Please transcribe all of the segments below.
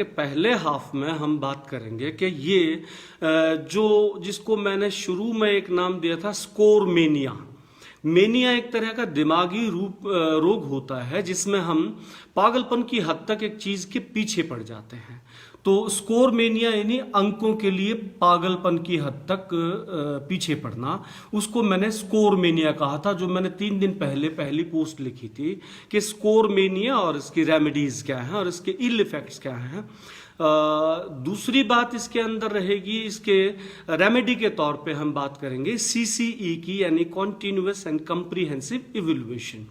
कि पहले हाफ में हम बात करेंगे कि ये जिसको मैंने शुरू में एक नाम दिया था स्कोर मेनिया। मेनिया एक तरह का दिमागी रोग होता है जिसमें हम पागलपन की हद तक एक चीज के पीछे पड़ जाते हैं। तो स्कोर मेनिया यानी अंकों के लिए पागलपन की हद तक पीछे पड़ना, उसको मैंने स्कोर मेनिया कहा था, जो मैंने 3 दिन पहले पहली पोस्ट लिखी थी कि स्कोर मेनिया और इसकी रेमेडीज क्या हैं और इसके इल इफेक्ट्स क्या हैं। दूसरी बात इसके अंदर रहेगी, इसके रेमेडी के तौर पे हम बात करेंगे CCE की, यानी कॉन्टिन्यूअस एंड कंप्रीहेंसिव इवैल्यूएशन।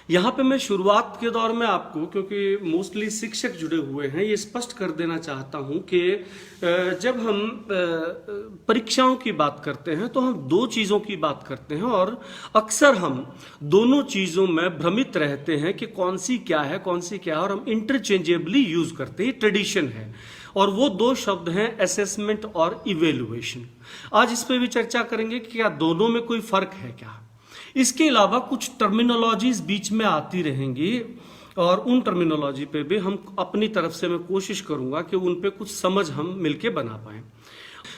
यहाँ पे मैं शुरुआत के दौर में आपको, क्योंकि मोस्टली शिक्षक जुड़े हुए हैं, ये स्पष्ट कर देना चाहता हूँ कि जब हम परीक्षाओं की बात करते हैं तो हम 2 चीज़ों की बात करते हैं और अक्सर हम दोनों चीज़ों में भ्रमित रहते हैं कि कौन सी क्या है और हम इंटरचेंजेबली यूज करते हैं, ट्रेडिशन है। और वो 2 शब्द हैं असेसमेंट और इवेल्युएशन। आज इस पर भी चर्चा करेंगे कि क्या दोनों में कोई फर्क है क्या। इसके अलावा कुछ टर्मिनोलॉजीज बीच में आती रहेंगी और उन टर्मिनोलॉजी पे भी हम अपनी तरफ से मैं कोशिश करूंगा कि उन पे कुछ समझ हम मिलके बना पाए।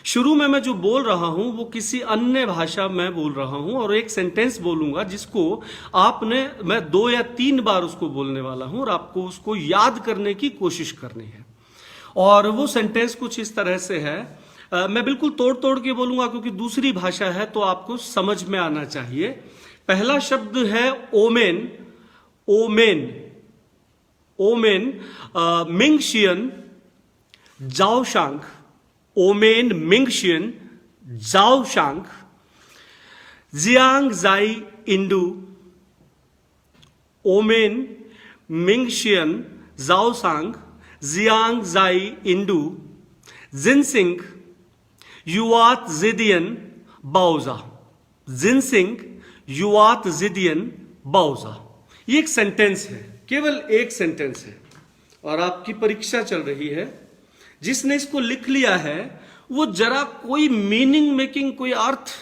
शुरू में मैं जो बोल रहा हूं वो किसी अन्य भाषा में बोल रहा हूं और एक सेंटेंस बोलूंगा जिसको मैं 2 या 3 बार उसको बोलने वाला हूं और आपको उसको याद करने की कोशिश करनी है। और वो सेंटेंस कुछ इस तरह से है, मैं बिल्कुल तोड़ तोड़ के बोलूंगा क्योंकि दूसरी भाषा है तो आपको समझ में आना चाहिए। पहला शब्द है ओमेन। ओमेन ओमेन मिंगशियन जाओशांग। ओमेन मिंगशियन जाओशांग जियांग जाई इंडू। ओमेन मिंगशियन जाओसांग जियांग जाई इंडू जिनसिंग युआत जिदियन बाउजा। जिनसिंग युआत जिदियन बाउजा। ये एक सेंटेंस है, केवल एक सेंटेंस है और आपकी परीक्षा चल रही है। जिसने इसको लिख लिया है वो जरा कोई मीनिंग मेकिंग, कोई अर्थ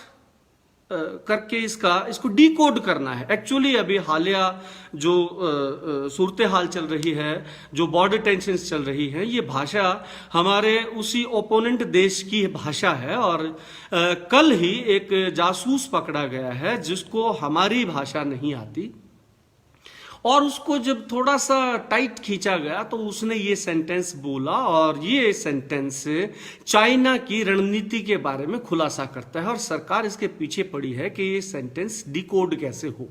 करके इसको डिकोड करना है। एक्चुअली अभी हालिया जो सूरत हाल चल रही है, जो बॉर्डर टेंशन्स चल रही हैं, ये भाषा हमारे उसी ओपोनेंट देश की भाषा है और कल ही एक जासूस पकड़ा गया है जिसको हमारी भाषा नहीं आती और उसको जब थोड़ा सा टाइट खींचा गया तो उसने ये सेंटेंस बोला और ये सेंटेंस चाइना की रणनीति के बारे में खुलासा करता है और सरकार इसके पीछे पड़ी है कि ये सेंटेंस डिकोड कैसे हो।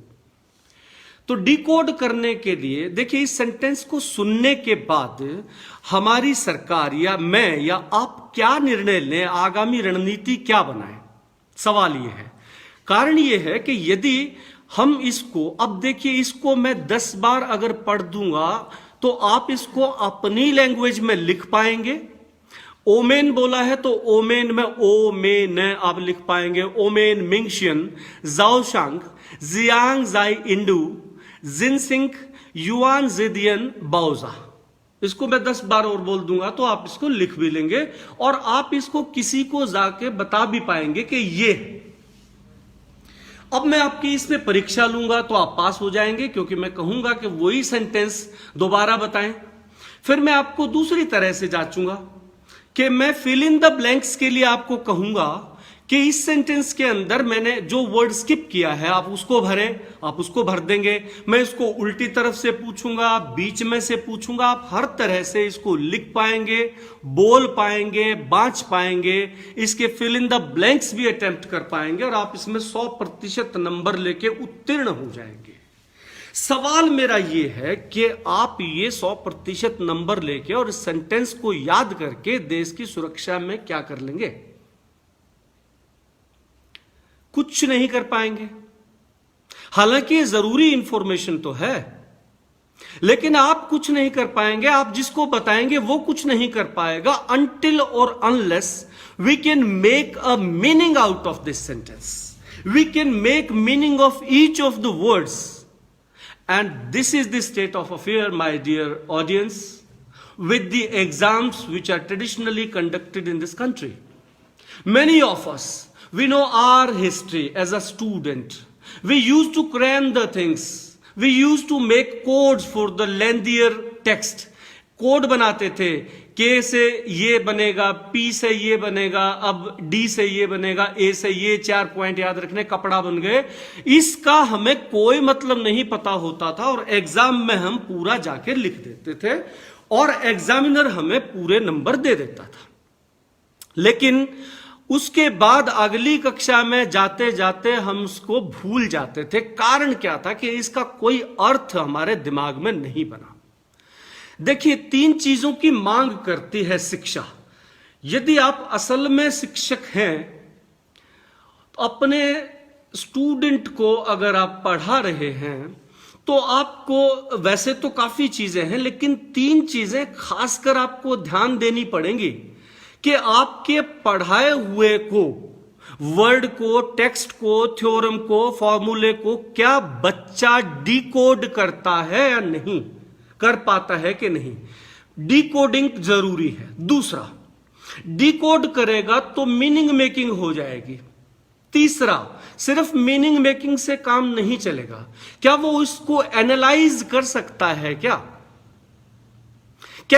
तो डिकोड करने के लिए देखिए, इस सेंटेंस को सुनने के बाद हमारी सरकार या मैं या आप क्या निर्णय लें, आगामी रणनीति क्या बनाएं, सवाल ये है। कारण ये है कि यदि हम इसको, अब देखिए, इसको मैं 10 बार अगर पढ़ दूंगा तो आप इसको अपनी लैंग्वेज में लिख पाएंगे। ओमेन बोला है तो ओमेन में ओ में न आप लिख पाएंगे। ओमेन मिंगशियन जाओशांग जियांग जाई इंडू जिनसिंग युआन जिदियन बाउजा। इसको मैं 10 बार और बोल दूंगा तो आप इसको लिख भी लेंगे और आप इसको किसी को जाके बता भी पाएंगे कि ये। अब मैं आपकी इसमें परीक्षा लूंगा तो आप पास हो जाएंगे क्योंकि मैं कहूंगा कि वही सेंटेंस दोबारा बताएं। फिर मैं आपको दूसरी तरह से जांचूंगा कि मैं फिल इन द ब्लैंक्स के लिए आपको कहूंगा कि इस सेंटेंस के अंदर मैंने जो वर्ड स्किप किया है आप उसको भरें, आप उसको भर देंगे। मैं इसको उल्टी तरफ से पूछूंगा, बीच में से पूछूंगा, आप हर तरह से इसको लिख पाएंगे, बोल पाएंगे, बांच पाएंगे, इसके फिल इन द ब्लैंक्स भी अटेम्प्ट कर पाएंगे और आप इसमें 100% नंबर लेके उत्तीर्ण हो जाएंगे। सवाल मेरा ये है कि आप ये 100% नंबर लेके और इस सेंटेंस को याद करके देश की सुरक्षा में क्या कर लेंगे? कुछ नहीं कर पाएंगे। हालांकि जरूरी इंफॉर्मेशन तो है, लेकिन आप कुछ नहीं कर पाएंगे। आप जिसको बताएंगे वो कुछ नहीं कर पाएगा until or unless we can make a meaning out of this sentence. We can make meaning of each of the words. And this is the state of affair, my dear audience, with the exams which are traditionally conducted in this country. Many of us, we know our history as a student. We used to cram the things. We used to make codes for the lengthier text. Code बनाते थे, के से ये बनेगा, P से ये बनेगा, अब डी से ये बनेगा, ए से ये, 4 पॉइंट याद रखने, कपड़ा बन गए। इसका हमें कोई मतलब नहीं पता होता था और एग्जाम में हम पूरा जाके लिख देते थे और एग्जामिनर हमें पूरे नंबर दे देता था। लेकिन उसके बाद अगली कक्षा में जाते जाते हम उसको भूल जाते थे। कारण क्या था कि इसका कोई अर्थ हमारे दिमाग में नहीं बना। देखिए, 3 चीजों की मांग करती है शिक्षा। यदि आप असल में शिक्षक हैं तो अपने स्टूडेंट को अगर आप पढ़ा रहे हैं तो आपको, वैसे तो काफी चीजें हैं लेकिन 3 चीजें खासकर आपको ध्यान देनी पड़ेंगी कि आपके पढ़ाए हुए को, वर्ड को, टेक्स्ट को, थ्योरम को, फॉर्मूले को क्या बच्चा डिकोड करता है या नहीं, कर पाता है कि नहीं। डिकोडिंग जरूरी है। दूसरा, डिकोड करेगा तो मीनिंग मेकिंग हो जाएगी। तीसरा, सिर्फ मीनिंग मेकिंग से काम नहीं चलेगा, क्या वो इसको एनालाइज कर सकता है, क्या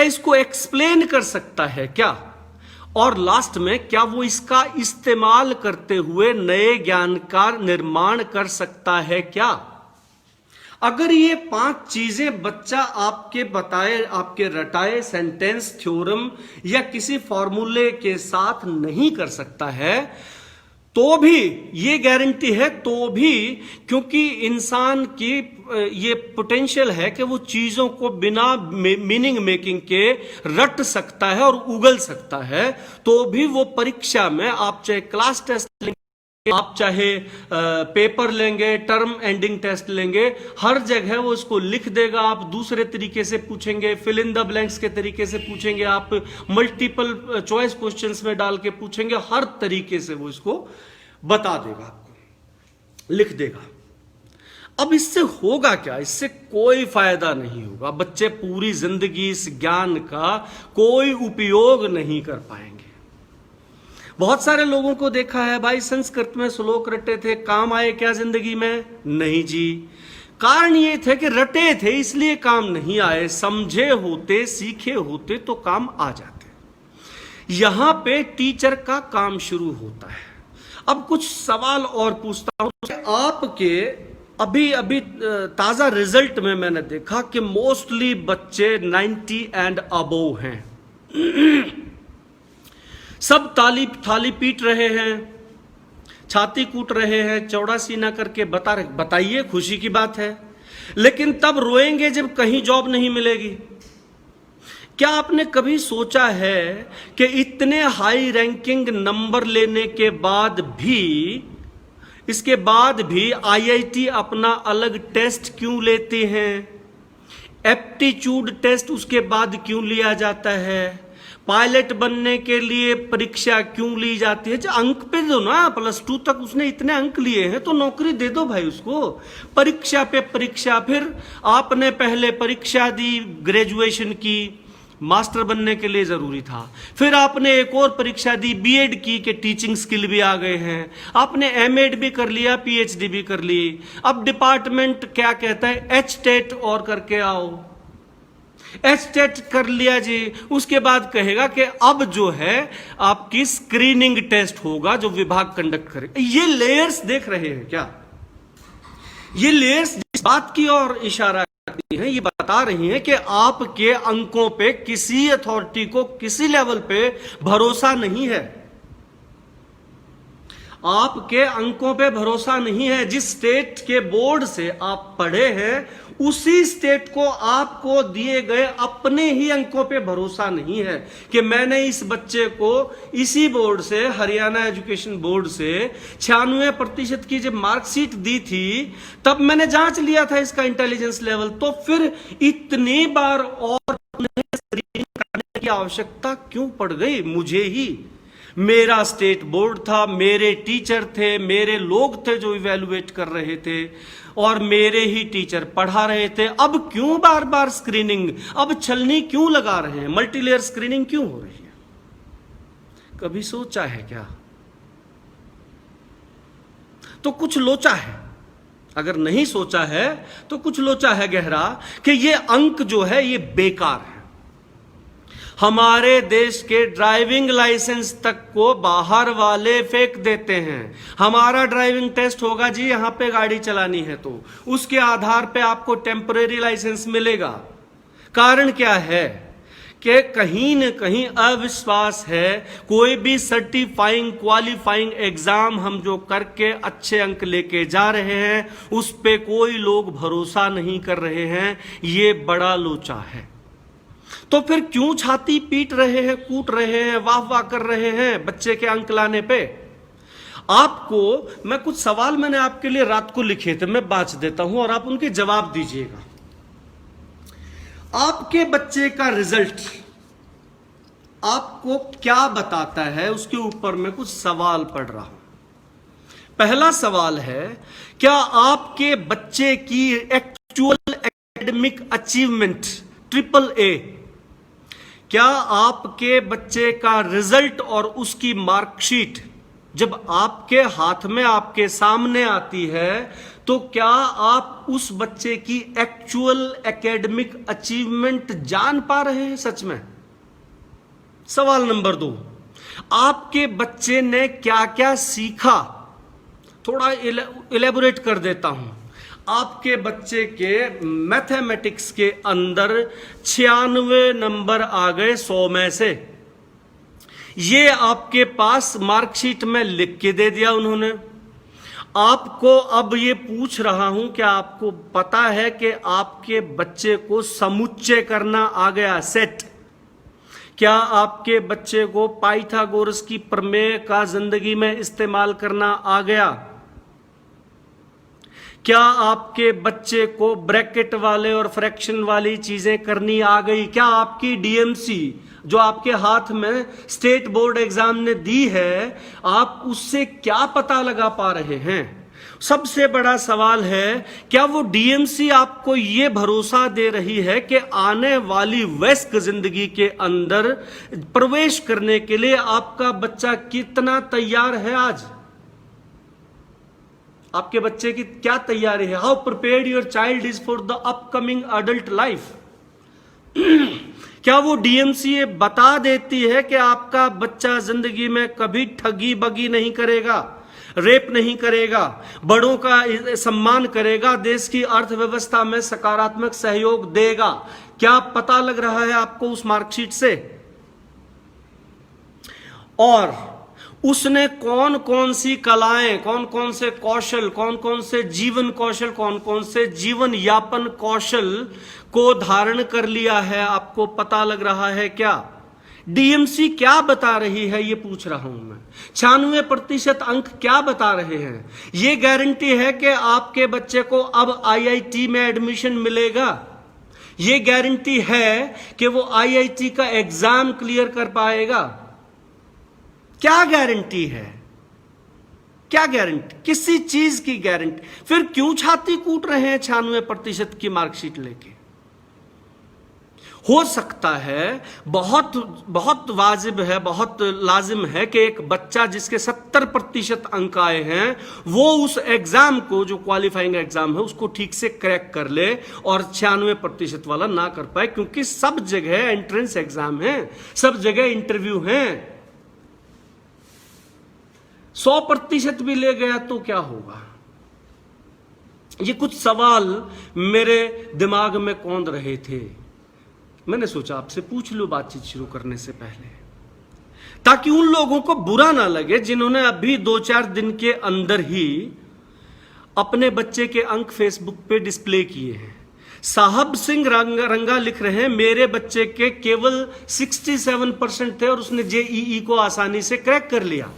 इसको एक्सप्लेन कर सकता है क्या, और लास्ट में क्या वो इसका इस्तेमाल करते हुए नए ज्ञान का निर्माण कर सकता है क्या। अगर ये 5 चीजें बच्चा आपके बताए, आपके रटाए सेंटेंस, थ्योरम या किसी फॉर्मूले के साथ नहीं कर सकता है तो भी ये गारंटी है, तो भी, क्योंकि इंसान की ये पोटेंशियल है कि वो चीजों को बिना मीनिंग मेकिंग के रट सकता है और उगल सकता है, तो भी वो परीक्षा में, आप चाहे क्लास टेस्ट लेंगे, आप चाहे पेपर लेंगे, टर्म एंडिंग टेस्ट लेंगे, हर जगह वो इसको लिख देगा। आप दूसरे तरीके से पूछेंगे, फिल इन द ब्लैंक्स के तरीके से पूछेंगे, आप मल्टीपल चॉइस क्वेश्चंस में डाल के पूछेंगे, हर तरीके से वो इसको बता देगा, आपको लिख देगा। अब इससे होगा क्या? इससे कोई फायदा नहीं होगा। बच्चे पूरी जिंदगी इस ज्ञान का कोई उपयोग नहीं कर पाएंगे। बहुत सारे लोगों को देखा है, भाई संस्कृत में श्लोक रटे थे, काम आए क्या जिंदगी में? नहीं जी। कारण ये थे कि रटे थे इसलिए काम नहीं आए, समझे होते, सीखे होते तो काम आ जाते। यहां पे टीचर का काम शुरू होता है। अब कुछ सवाल और पूछता हूं आपके। अभी अभी ताजा रिजल्ट में मैंने देखा कि मोस्टली बच्चे 90 एंड अबोव हैं। सब थाली पीट रहे हैं, छाती कूट रहे हैं, चौड़ा सीना करके बताइए, खुशी की बात है। लेकिन तब रोएंगे जब कहीं जॉब नहीं मिलेगी। क्या आपने कभी सोचा है कि इतने हाई रैंकिंग नंबर लेने के बाद भी, इसके बाद भी आईआईटी अपना अलग टेस्ट क्यों लेते हैं? एप्टीट्यूड टेस्ट उसके बाद क्यों लिया जाता है? पायलट बनने के लिए परीक्षा क्यों ली जाती है? जो अंक पे दो ना, +2 तक उसने इतने अंक लिए हैं तो नौकरी दे दो भाई उसको। परीक्षा पे परीक्षा, फिर आपने पहले परीक्षा दी, ग्रेजुएशन की, मास्टर बनने के लिए जरूरी था। फिर आपने एक और परीक्षा दी, बीएड की, के टीचिंग स्किल भी आ गए हैं। आपने एमएड भी कर लिया, पीएचडी भी कर ली। अब डिपार्टमेंट क्या कहता है, एचटेट और करके आओ। एचटेट कर लिया जी, उसके बाद कहेगा कि अब जो है आपकी स्क्रीनिंग टेस्ट होगा जो विभाग कंडक्ट करेगा। ये लेयर्स देख रहे हैं क्या? ये लेयर्स जिस बात की ओर इशारा करती हैं, ये बता रही हैं कि आपके अंकों पे किसी अथॉरिटी को किसी लेवल पे भरोसा नहीं है। आपके अंकों पे भरोसा नहीं है। जिस स्टेट के बोर्ड से आप पढ़े हैं उसी स्टेट को आपको दिए गए अपने ही अंकों पे भरोसा नहीं है कि मैंने इस बच्चे को इसी बोर्ड से, हरियाणा एजुकेशन बोर्ड से 96% की जब मार्कशीट दी थी तब मैंने जांच लिया था इसका इंटेलिजेंस लेवल। तो फिर इतनी बार और स्क्रीनिंग करने की आवश्यकता क्यों पड़ गई? मुझे ही, मेरा स्टेट बोर्ड था, मेरे टीचर थे, मेरे लोग थे जो इवेलुएट कर रहे थे और मेरे ही टीचर पढ़ा रहे थे। अब क्यों बार बार स्क्रीनिंग, अब छलनी क्यों लगा रहे हैं, मल्टीलेयर स्क्रीनिंग क्यों हो रही है? कभी सोचा है क्या? तो कुछ लोचा है। अगर नहीं सोचा है तो कुछ लोचा है गहरा कि ये अंक जो है ये बेकार है। हमारे देश के ड्राइविंग लाइसेंस तक को बाहर वाले फेंक देते हैं। हमारा ड्राइविंग टेस्ट होगा जी, यहां पे गाड़ी चलानी है तो उसके आधार पे आपको टेम्परेरी लाइसेंस मिलेगा। कारण क्या है कि कहीं न कहीं अविश्वास है। कोई भी सर्टिफाइंग क्वालिफाइंग एग्जाम हम जो करके अच्छे अंक लेके जा रहे हैं, उस पे कोई लोग भरोसा नहीं कर रहे हैं। ये बड़ा लोचा है। तो फिर क्यों छाती पीट रहे हैं, कूट रहे हैं, वाह वाह कर रहे हैं बच्चे के अंक लाने पे? आपको मैं कुछ सवाल मैंने आपके लिए रात को लिखे थे, मैं बांच देता हूं और आप उनके जवाब दीजिएगा। आपके बच्चे का रिजल्ट आपको क्या बताता है, उसके ऊपर मैं कुछ सवाल पढ़ रहा हूं। पहला सवाल है, क्या आपके बच्चे की एक्चुअल एकेडमिक अचीवमेंट AAA, क्या आपके बच्चे का रिजल्ट और उसकी मार्कशीट जब आपके हाथ में आपके सामने आती है, तो क्या आप उस बच्चे की एक्चुअल एकेडमिक अचीवमेंट जान पा रहे हैं सच में? सवाल नंबर 2, आपके बच्चे ने क्या क्या सीखा? थोड़ा इलेबोरेट कर देता हूं। आपके बच्चे के मैथमेटिक्स के अंदर 96 नंबर आ गए 100 में से। ये आपके पास मार्कशीट में लिख के दे दिया उन्होंने। आपको अब ये पूछ रहा हूं कि आपको पता है कि आपके बच्चे को समुच्चय करना आ गया, सेट? क्या आपके बच्चे को पाइथागोरस की प्रमेय का जिंदगी में इस्तेमाल करना आ गया? क्या आपके बच्चे को ब्रैकेट वाले और फ्रैक्शन वाली चीजें करनी आ गई? क्या आपकी डीएमसी जो आपके हाथ में स्टेट बोर्ड एग्जाम ने दी है, आप उससे क्या पता लगा पा रहे हैं? सबसे बड़ा सवाल है, क्या वो डीएमसी आपको ये भरोसा दे रही है कि आने वाली वयस्क जिंदगी के अंदर प्रवेश करने के लिए आपका बच्चा कितना तैयार है? आज आपके बच्चे की क्या तैयारी है? How prepared your child is for the upcoming adult life? क्या वो डीएमसी ये बता देती है कि आपका बच्चा जिंदगी में कभी ठगी बगी नहीं करेगा, रेप नहीं करेगा, बड़ों का सम्मान करेगा, देश की अर्थव्यवस्था में सकारात्मक सहयोग देगा? क्या पता लग रहा है आपको उस मार्कशीट से? और उसने कौन कौन सी कलाएं, कौन कौन से कौशल, कौन कौन से जीवन कौशल, कौन कौन से जीवन यापन कौशल को धारण कर लिया है, आपको पता लग रहा है क्या? डीएमसी क्या बता रही है, ये पूछ रहा हूं मैं। 96% अंक क्या बता रहे हैं? ये गारंटी है कि आपके बच्चे को अब आईआईटी में एडमिशन मिलेगा? ये गारंटी है कि वो आईआईटी का एग्जाम क्लियर कर पाएगा? क्या गारंटी है? क्या गारंटी? किसी चीज की गारंटी? फिर क्यों छाती कूट रहे हैं 96% की मार्कशीट लेके? हो सकता है, बहुत बहुत वाजिब है, बहुत लाजिम है कि एक बच्चा जिसके 70% अंक आए हैं, वो उस एग्जाम को, जो क्वालिफाइंग एग्जाम है, उसको ठीक से क्रैक कर ले और 96% वाला ना कर पाए, क्योंकि सब जगह एंट्रेंस एग्जाम है, सब जगह इंटरव्यू है। 100% भी ले गया तो क्या होगा? ये कुछ सवाल मेरे दिमाग में कौंध रहे थे। मैंने सोचा आपसे पूछ लूं बातचीत शुरू करने से पहले, ताकि उन लोगों को बुरा ना लगे जिन्होंने अभी 2-4 दिन के अंदर ही अपने बच्चे के अंक फेसबुक पे डिस्प्ले किए हैं। साहब सिंह रंगा लिख रहे हैं, मेरे बच्चे के केवल 67% थे और उसने जेईई को आसानी से क्रैक कर लिया।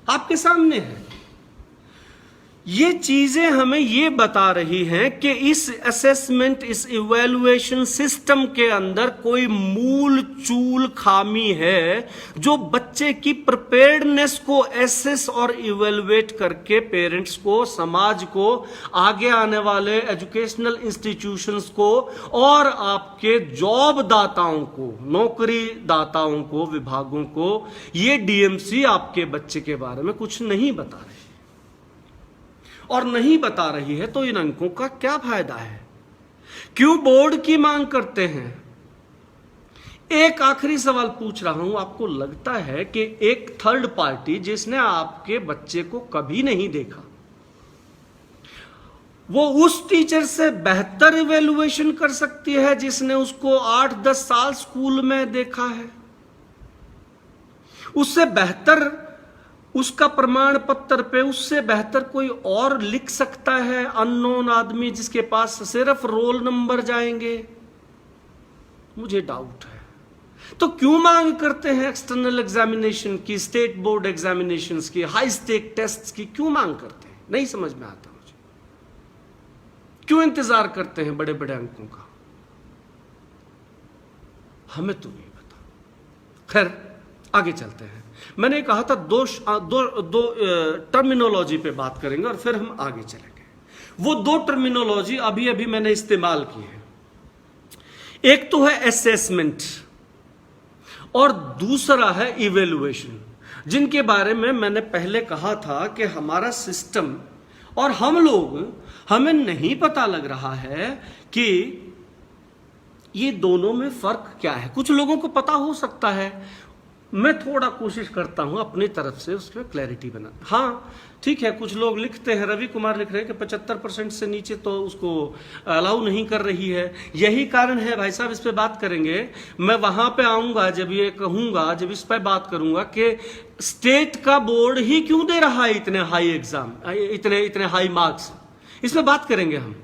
आपके सामने है। ये चीजें हमें ये बता रही हैं कि इस असेसमेंट, इस इवैल्यूएशन सिस्टम के अंदर कोई मूल चूल खामी है, जो बच्चे की प्रिपेयर्डनेस को एसेस और इवैल्यूएट करके पेरेंट्स को, समाज को, आगे आने वाले एजुकेशनल इंस्टीट्यूशंस को और आपके जॉब दाताओं को, नौकरी दाताओं को, विभागों को, ये डीएमसी आपके बच्चे के बारे में कुछ नहीं बता रही। और नहीं बता रही है तो इन अंकों का क्या फायदा है? क्यों बोर्ड की मांग करते हैं? एक आखिरी सवाल पूछ रहा हूं, आपको लगता है कि एक थर्ड पार्टी जिसने आपके बच्चे को कभी नहीं देखा, वो उस टीचर से बेहतर इवेल्युएशन कर सकती है जिसने उसको 8-10 साल स्कूल में देखा है? उससे बेहतर उसका प्रमाण पत्र पे उससे बेहतर कोई और लिख सकता है अननोन आदमी जिसके पास सिर्फ रोल नंबर जाएंगे? मुझे डाउट है। तो क्यों मांग करते हैं एक्सटर्नल एग्जामिनेशन की, स्टेट बोर्ड एग्जामिनेशंस की, हाई स्टेक टेस्ट्स की? क्यों मांग करते हैं? नहीं समझ में आता मुझे। क्यों इंतजार करते हैं बड़े बड़े अंकों का? हमें तो नहीं पता। खैर, आगे चलते हैं। मैंने कहा था दो टर्मिनोलॉजी पे बात करेंगे और फिर हम आगे चलेंगे। वो दो टर्मिनोलॉजी अभी अभी मैंने इस्तेमाल की है। एक तो है असेसमेंट और दूसरा है इवेल्युएशन, जिनके बारे में मैंने पहले कहा था कि हमारा सिस्टम और हम लोग, हमें नहीं पता लग रहा है कि ये दोनों में फर्क क्या है। कुछ लोगों को पता हो सकता है, मैं थोड़ा कोशिश करता हूं अपनी तरफ से उस पर क्लैरिटी बना। हाँ ठीक है, कुछ लोग लिखते हैं, रवि कुमार लिख रहे हैं कि 75% से नीचे तो उसको अलाउ नहीं कर रही है। यही कारण है भाई साहब, इस पे बात करेंगे। मैं वहां पे आऊंगा जब ये कहूंगा, जब इस पे बात करूंगा कि स्टेट का बोर्ड ही क्यों दे रहा है इतने हाई एग्जाम, इतने हाई मार्क्स। इस पे बात करेंगे हम।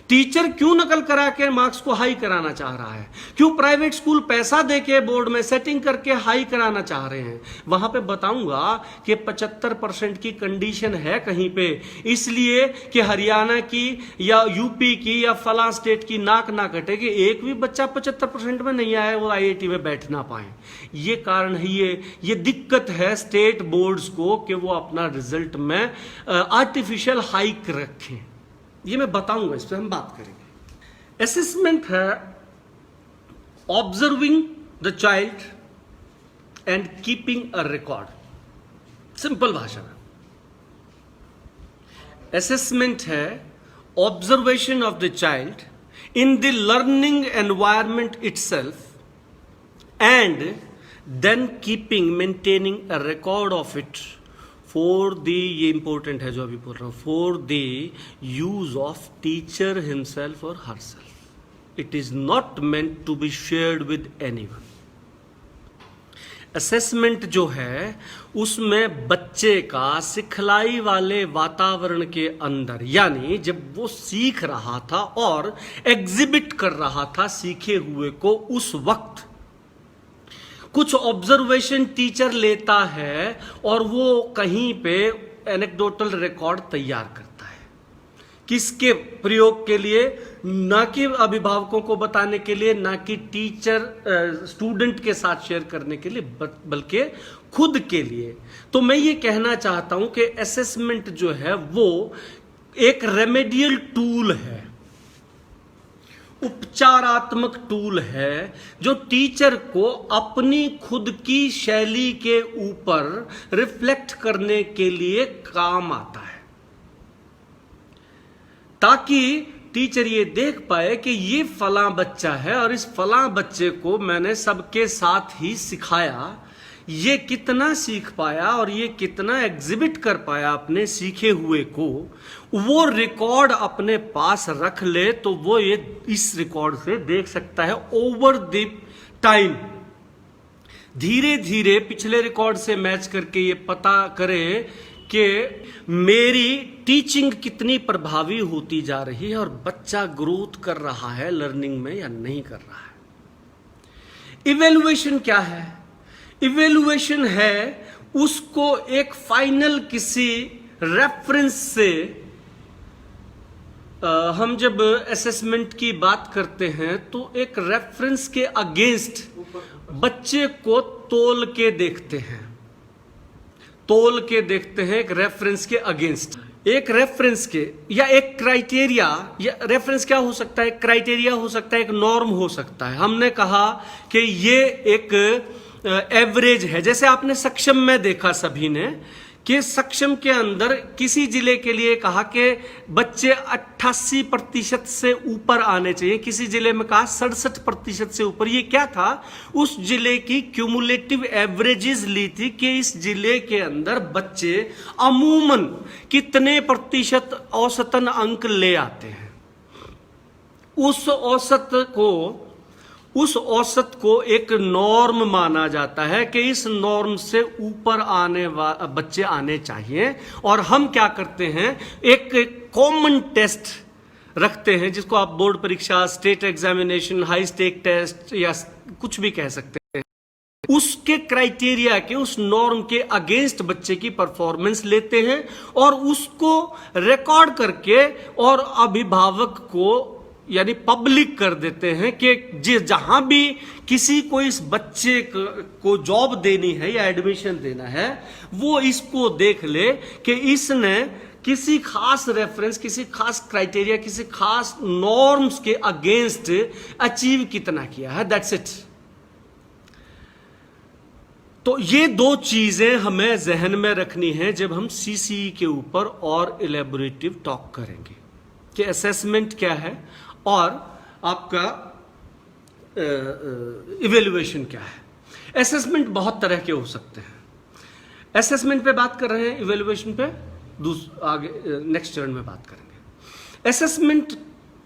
टीचर क्यों नकल करा के मार्क्स को हाई कराना चाह रहा है? क्यों प्राइवेट स्कूल पैसा देके बोर्ड में सेटिंग करके हाई कराना चाह रहे हैं? वहां पे बताऊंगा कि 75% की कंडीशन है कहीं पे, इसलिए कि हरियाणा की या यूपी की या फला स्टेट की नाक ना कटे कि एक भी बच्चा 75% में नहीं आया वो IIT में बैठ ना पाए। ये कारण है, ये दिक्कत है स्टेट बोर्ड्स को कि वो अपना रिजल्ट में आर्टिफिशियल हाइक रखें। ये मैं बताऊंगा, इस पर हम बात करेंगे। असेसमेंट है observing the child and keeping a record. Simple भाषा में असेसमेंट है observation of the child in the learning environment itself and then keeping, maintaining a record of it for the, ये इंपॉर्टेंट है जो अभी बोल रहा हूं, for the use of teacher himself और herself. It is not meant to be shared with anyone. Assessment जो है उसमें बच्चे का सिखलाई वाले वातावरण के अंदर, यानी जब वो सीख रहा था और एग्जिबिट कर रहा था सीखे हुए को, उस वक्त कुछ ऑब्जर्वेशन टीचर लेता है और वो कहीं पे एनेक्डोटल रिकॉर्ड तैयार करता है। किसके प्रयोग के लिए? ना कि अभिभावकों को बताने के लिए, ना कि टीचर स्टूडेंट के साथ शेयर करने के लिए, बल्कि खुद के लिए। तो मैं ये कहना चाहता हूं कि असेसमेंट जो है वो एक रेमेडियल टूल है, उपचारात्मक टूल है, जो टीचर को अपनी खुद की शैली के ऊपर रिफ्लेक्ट करने के लिए काम आता है, ताकि टीचर ये देख पाए कि ये फला बच्चा है और इस फला बच्चे को मैंने सबके साथ ही सिखाया, ये कितना सीख पाया और ये कितना एग्जिबिट कर पाया अपने सीखे हुए को, वो रिकॉर्ड अपने पास रख ले तो वो ये इस रिकॉर्ड से देख सकता है ओवर द टाइम। धीरे धीरे पिछले रिकॉर्ड से मैच करके ये पता करे कि मेरी टीचिंग कितनी प्रभावी होती जा रही है और बच्चा ग्रोथ कर रहा है लर्निंग में या नहीं कर रहा है। इवेल्युएशन क्या है? इवेल्युएशन है उसको एक फाइनल किसी रेफरेंस से, हम जब असेसमेंट की बात करते हैं तो एक रेफरेंस के अगेंस्ट बच्चे को तोल के देखते हैं, एक रेफरेंस के अगेंस्ट, एक रेफरेंस के या एक क्राइटेरिया। या रेफरेंस क्या हो सकता है? क्राइटेरिया हो सकता है, एक नॉर्म हो सकता है। हमने कहा कि ये एक एवरेज है, जैसे आपने सक्षम में देखा सभी ने कि सक्षम के अंदर किसी जिले के लिए कहा कि बच्चे 88% से ऊपर आने चाहिए, किसी जिले में कहा 67% से ऊपर। ये क्या था, उस जिले की क्यूमुलेटिव एवरेजेस ली थी कि इस जिले के अंदर बच्चे अमूमन कितने प्रतिशत औसतन अंक ले आते हैं। उस औसत को एक नॉर्म माना जाता है कि इस नॉर्म से ऊपर बच्चे आने चाहिए। और हम क्या करते हैं, एक कॉमन टेस्ट रखते हैं जिसको आप बोर्ड परीक्षा, state examination, high stake test या कुछ भी कह सकते हैं। उसके क्राइटेरिया के, उस नॉर्म के अगेंस्ट बच्चे की परफॉर्मेंस लेते हैं और उसको रिकॉर्ड करके और अभिभावक को यानी पब्लिक कर देते हैं कि जहां भी किसी को इस बच्चे को जॉब देनी है या एडमिशन देना है, वो इसको देख ले कि इसने किसी खास रेफरेंस, किसी खास क्राइटेरिया, किसी खास नॉर्म्स के अगेंस्ट अचीव कितना किया है। That's it. तो ये दो चीजें हमें जहन में रखनी है जब हम सीसीई के ऊपर और इलेबोरेटिव टॉक करेंगे कि असेसमेंट क्या है और आपका इवेल्युएशन क्या है। असेसमेंट बहुत तरह के हो सकते हैं। असेसमेंट पे बात कर रहे हैं, इवेल्युएशन पे आगे नेक्स्ट चरण में बात करेंगे। असेसमेंट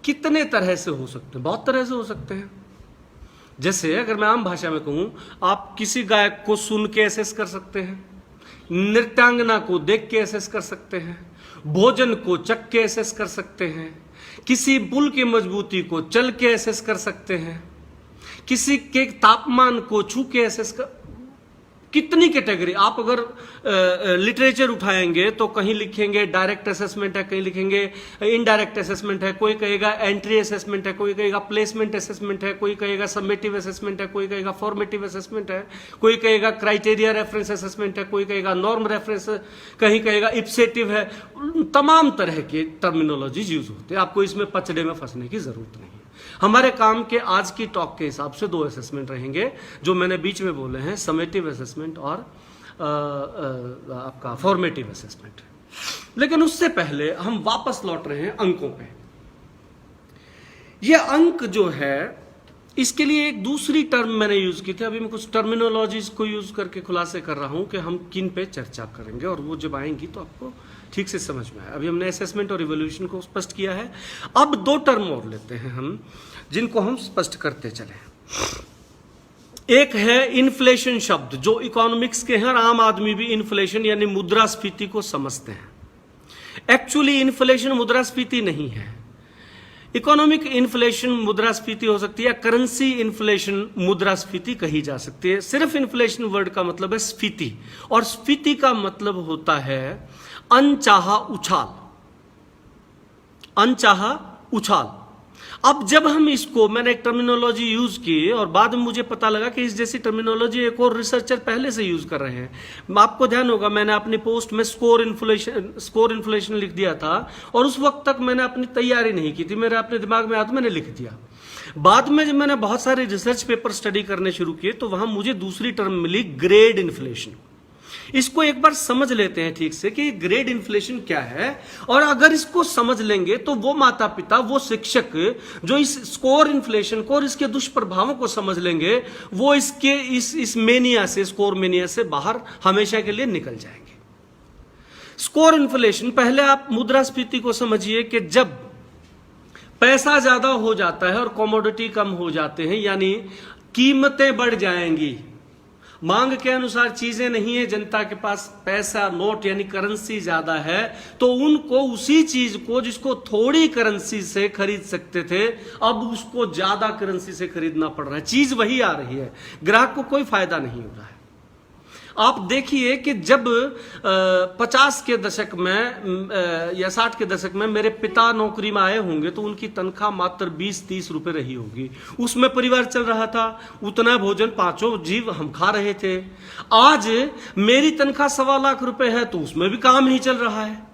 कितने तरह से हो सकते हैं, बहुत तरह से हो सकते हैं। जैसे अगर मैं आम भाषा में कहूं, आप किसी गायक को सुन के असेस कर सकते हैं, नृत्यांगना को देख के असेस कर सकते हैं, भोजन को चख के असेस कर सकते हैं, किसी पुल की मजबूती को चल के असेस कर सकते हैं, किसी के तापमान को छू के असेस कर, कितनी कैटेगरी। आप अगर लिटरेचर उठाएंगे तो कहीं लिखेंगे डायरेक्ट असेसमेंट है, कहीं लिखेंगे इनडायरेक्ट असेसमेंट है, कोई कहेगा एंट्री असेसमेंट है, कोई कहेगा प्लेसमेंट असेसमेंट है, कोई कहेगा समेटिव असेसमेंट है, कोई कहेगा फॉर्मेटिव असेसमेंट है, कोई कहेगा क्राइटेरिया रेफरेंस असेसमेंट है, कोई कहेगा नॉर्म रेफरेंस, कहीं कहेगा इप्सेटिव है। तमाम तरह के टर्मिनोलॉजीज यूज होते हैं। आपको इसमें पचड़े में फंसने की जरूरत नहीं है। हमारे काम के आज की टॉक के हिसाब से दो असेसमेंट रहेंगे जो मैंने बीच में बोले हैं, समेटिव असेसमेंट और आपका फॉर्मेटिव असेसमेंट। लेकिन उससे पहले हम वापस लौट रहे हैं अंकों पे। ये अंक जो है, इसके लिए एक दूसरी टर्म मैंने यूज की थी। अभी मैं कुछ टर्मिनोलॉजीज को यूज करके खुलासे कर रहा हूं कि हम किन पे चर्चा करेंगे और वो जब आएंगी तो आपको ठीक से समझ में आए। अभी हमने असेसमेंट और इवोल्यूशन को स्पष्ट किया है। अब दो टर्म और लेते हैं हम, जिनको हम स्पष्ट करते चले। एक है इन्फ्लेशन शब्द, जो इकोनॉमिक्स के हैं और आम आदमी भी इन्फ्लेशन यानी मुद्रास्फीति को समझते हैं। एक्चुअली इन्फ्लेशन मुद्रास्फीति नहीं है। इकोनॉमिक इन्फ्लेशन मुद्रास्फीति हो सकती है, करेंसी इन्फ्लेशन मुद्रास्फीति कही जा सकती है। सिर्फ इन्फ्लेशन वर्ड का मतलब है स्फीति, और स्फीति का मतलब होता है अनचाहा उछाल, अनचाहा उछाल। अब जब हम इसको, मैंने एक टर्मिनोलॉजी यूज की और बाद में मुझे पता लगा कि इस जैसी टर्मिनोलॉजी एक और रिसर्चर पहले से यूज कर रहे हैं। आपको ध्यान होगा मैंने अपनी पोस्ट में स्कोर इन्फ्लेशन लिख दिया था और उस वक्त तक मैंने अपनी तैयारी नहीं की थी, मेरे अपने दिमाग में आया तो मैंने लिख दिया। बाद में जब मैंने बहुत सारे रिसर्च पेपर स्टडी करने शुरू किए तो वहां मुझे दूसरी टर्म मिली, ग्रेड इन्फ्लेशन। इसको एक बार समझ लेते हैं ठीक से कि ग्रेड इन्फ्लेशन क्या है, और अगर इसको समझ लेंगे तो वो माता पिता, वो शिक्षक जो इस स्कोर इन्फ्लेशन को और इसके दुष्प्रभावों को समझ लेंगे, वो इसके इस मेनिया से, स्कोर मेनिया से बाहर हमेशा के लिए निकल जाएंगे। स्कोर इन्फ्लेशन, पहले आप मुद्रास्फीति को समझिए कि जब पैसा ज्यादा हो जाता है और कमोडिटी कम हो जाते हैं, यानी कीमतें बढ़ जाएंगी, मांग के अनुसार चीजें नहीं है, जनता के पास पैसा, नोट यानी करेंसी ज्यादा है, तो उनको उसी चीज को जिसको थोड़ी करेंसी से खरीद सकते थे, अब उसको ज्यादा करेंसी से खरीदना पड़ रहा है। चीज वही आ रही है, ग्राहक को कोई फायदा नहीं हो रहा है। आप देखिए कि जब 50 के दशक में या 60 के दशक में मेरे पिता नौकरी में आए होंगे तो उनकी तनख्वाह मात्र 20-30 रुपए रही होगी, उसमें परिवार चल रहा था, उतना भोजन पांचों जीव हम खा रहे थे। आज मेरी तनख्वाह 1.25 लाख रुपए है तो उसमें भी काम नहीं चल रहा है।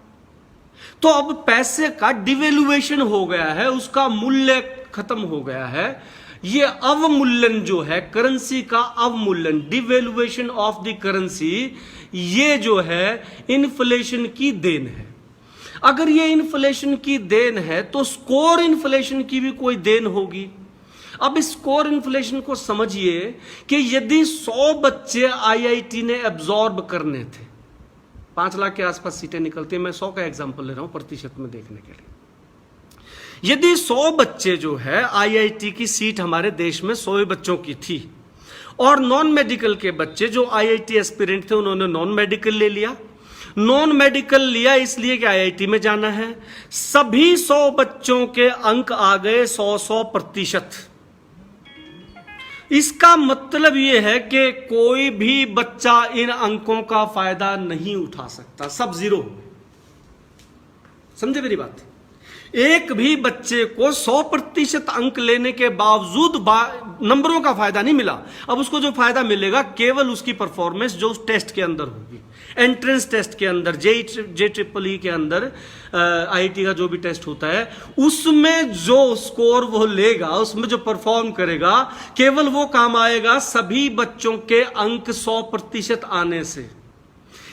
तो अब पैसे का डिवेल्युएशन हो गया है, उसका मूल्य खत्म हो गया है। ये अवमूल्यन जो है, करेंसी का अवमूल्यन, डिवैल्यूएशन ऑफ द करेंसी, ये जो है इन्फ्लेशन की देन है। अगर ये इन्फ्लेशन की देन है तो स्कोर इन्फ्लेशन की भी कोई देन होगी। अब इस स्कोर इन्फ्लेशन को समझिए कि यदि 100 बच्चे आईआईटी ने एब्जॉर्ब करने थे, 5 लाख के आसपास सीटें निकलती हैं, मैं 100 का एग्जांपल ले रहा हूं प्रतिशत में देखने के लिए। यदि 100 बच्चे जो है, आईआईटी की सीट हमारे देश में 100 बच्चों की थी, और नॉन मेडिकल के बच्चे जो आईआईटी एस्पिरेंट थे उन्होंने नॉन मेडिकल ले लिया। नॉन मेडिकल लिया इसलिए कि आईआईटी में जाना है। सभी 100 बच्चों के अंक आ गए 100%। इसका मतलब यह है कि कोई भी बच्चा इन अंकों का फायदा नहीं उठा सकता, सब जीरो। समझे मेरी बात? एक भी बच्चे को 100% अंक लेने के बावजूद नंबरों का फायदा नहीं मिला। अब उसको जो फायदा मिलेगा केवल उसकी परफॉर्मेंस जो उस टेस्ट के अंदर होगी, एंट्रेंस जे ट्रिपल ई के अंदर, आईआईटी का जो भी टेस्ट होता है, उसमें जो स्कोर वो लेगा, उसमें जो परफॉर्म करेगा, केवल वो काम आएगा सभी बच्चों के अंक 100% आने से।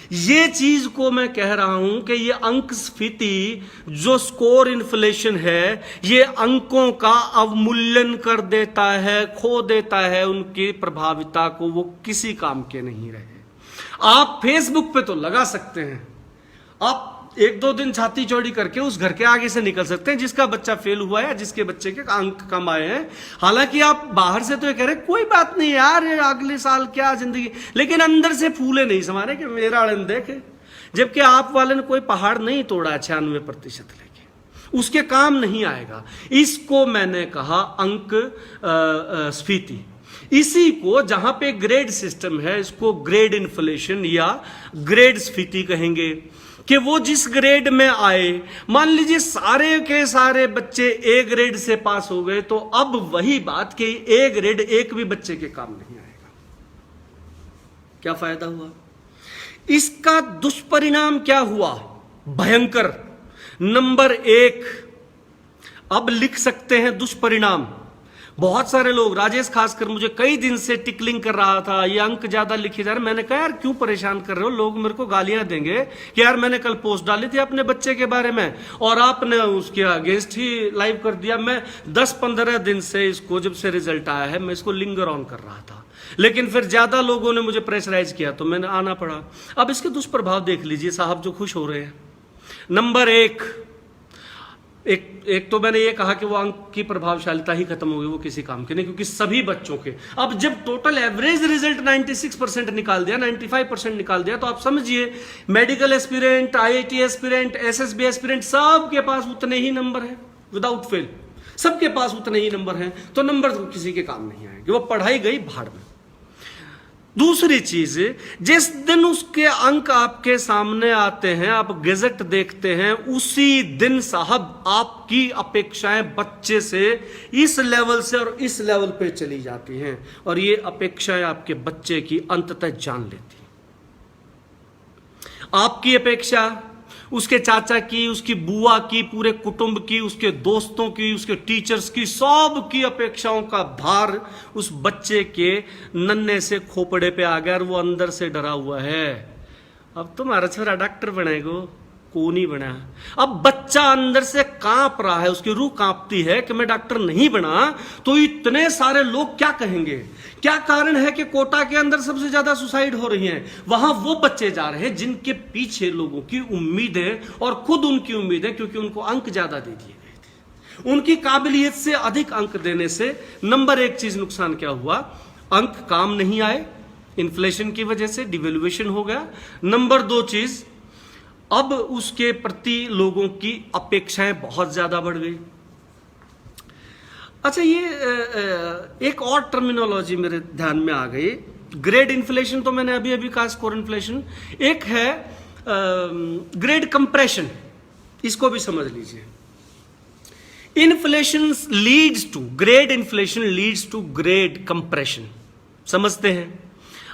ये चीज को मैं कह रहा हूं कि ये अंक स्फीति जो स्कोर इन्फ्लेशन है, ये अंकों का अवमूल्यन कर देता है, खो देता है उनकी प्रभाविता को, वो किसी काम के नहीं रहे। आप फेसबुक पे तो लगा सकते हैं, आप 1-2 दिन छाती चौड़ी करके उस घर के आगे से निकल सकते हैं जिसका बच्चा फेल हुआ है, जिसके बच्चे के अंक कम आए हैं। हालांकि आप बाहर से तो ये कह रहे कोई बात नहीं यार, अगले साल क्या जिंदगी, लेकिन अंदर से फूले नहीं समारे कि मेरा अड़न देखे। जबकि आप वाले ने कोई पहाड़ नहीं तोड़ा 96% लेके, उसके काम नहीं आएगा। इसको मैंने कहा अंक स्फीति। इसी को जहां पे ग्रेड सिस्टम है, इसको ग्रेड इन्फ्लेशन या ग्रेड स्फीति कहेंगे। कि वो जिस ग्रेड में आए, मान लीजिए सारे के सारे बच्चे ए ग्रेड से पास हो गए, तो अब वही बात कि ए ग्रेड एक भी बच्चे के काम नहीं आएगा। क्या फायदा हुआ? इसका दुष्परिणाम क्या हुआ? भयंकर। नंबर 1, अब लिख सकते हैं दुष्परिणाम। बहुत सारे लोग, राजेश खासकर मुझे कई दिन से टिकलिंग कर रहा था, ये अंक ज्यादा लिखे जा रहे। मैंने कहा यार क्यों परेशान कर रहे हो, लोग मेरे को गालियां देंगे कि यार मैंने कल पोस्ट डाली थी अपने बच्चे के बारे में और आपने उसके अगेंस्ट ही लाइव कर दिया। मैं 10-15 दिन से इसको, जब से रिजल्ट आया है, मैं इसको लिंगर ऑन कर रहा था, लेकिन फिर ज्यादा लोगों ने मुझे प्रेशराइज किया तो मैंने आना पड़ा। अब इसके दुष्प्रभाव देख लीजिए साहब, जो खुश हो रहे हैं। नंबर 1 तो मैंने ये कहा कि वो अंक की प्रभावशालिता ही खत्म हो गई, वो किसी काम के नहीं, क्योंकि सभी बच्चों के, अब जब टोटल एवरेज रिजल्ट 96% निकाल दिया, 95% निकाल दिया, तो आप समझिए medical aspirant, IIT aspirant, SSB aspirant, सबके पास उतने ही नंबर हैं विदाउट फेल, सबके पास उतने ही नंबर हैं। तो नंबर तो किसी के काम नहीं आएंगे, वो पढ़ाई गई भाड़ में। दूसरी चीज, जिस दिन उसके अंक आपके सामने आते हैं, आप गजट देखते हैं, उसी दिन साहब आपकी अपेक्षाएं बच्चे से इस लेवल से और इस लेवल पे चली जाती हैं, और ये अपेक्षाएं आपके बच्चे की अंततः जान लेती हैं। आपकी अपेक्षा, उसके चाचा की, उसकी बुआ की, पूरे कुटुंब की, उसके दोस्तों की, उसके टीचर्स की, सब की अपेक्षाओं का भार उस बच्चे के नन्हे से खोपड़े पे आ गया और वो अंदर से डरा हुआ है। अब तुम्हारा छोरा डॉक्टर बनेगा, को नहीं बना। अब बच्चा अंदर से कांप रहा है, उसकी रूह कांपती है कि मैं डॉक्टर नहीं बना तो इतने सारे लोग क्या कहेंगे। क्या कारण है कि कोटा के अंदर सबसे ज्यादा सुसाइड हो रही हैं? वहां वो बच्चे जा रहे हैं जिनके पीछे लोगों की उम्मीदें और खुद उनकी उम्मीदें, क्योंकि उनको अंक ज्यादा दे दिए गए थे, उनकी काबिलियत से अधिक अंक देने से नंबर 1 चीज नुकसान क्या हुआ? अंक काम नहीं आए, इन्फ्लेशन की वजह से डिवेल्युएशन हो गया। नंबर 2 चीज, अब उसके प्रति लोगों की अपेक्षाएं बहुत ज्यादा बढ़ गई। अच्छा, ये एक और टर्मिनोलॉजी मेरे ध्यान में आ गई। ग्रेड इन्फ्लेशन तो मैंने अभी अभी कहा, स्कोर इन्फ्लेशन। एक है ग्रेड कंप्रेशन, इसको भी समझ लीजिए। Inflation leads to, grade inflation leads to grade compression. समझते हैं?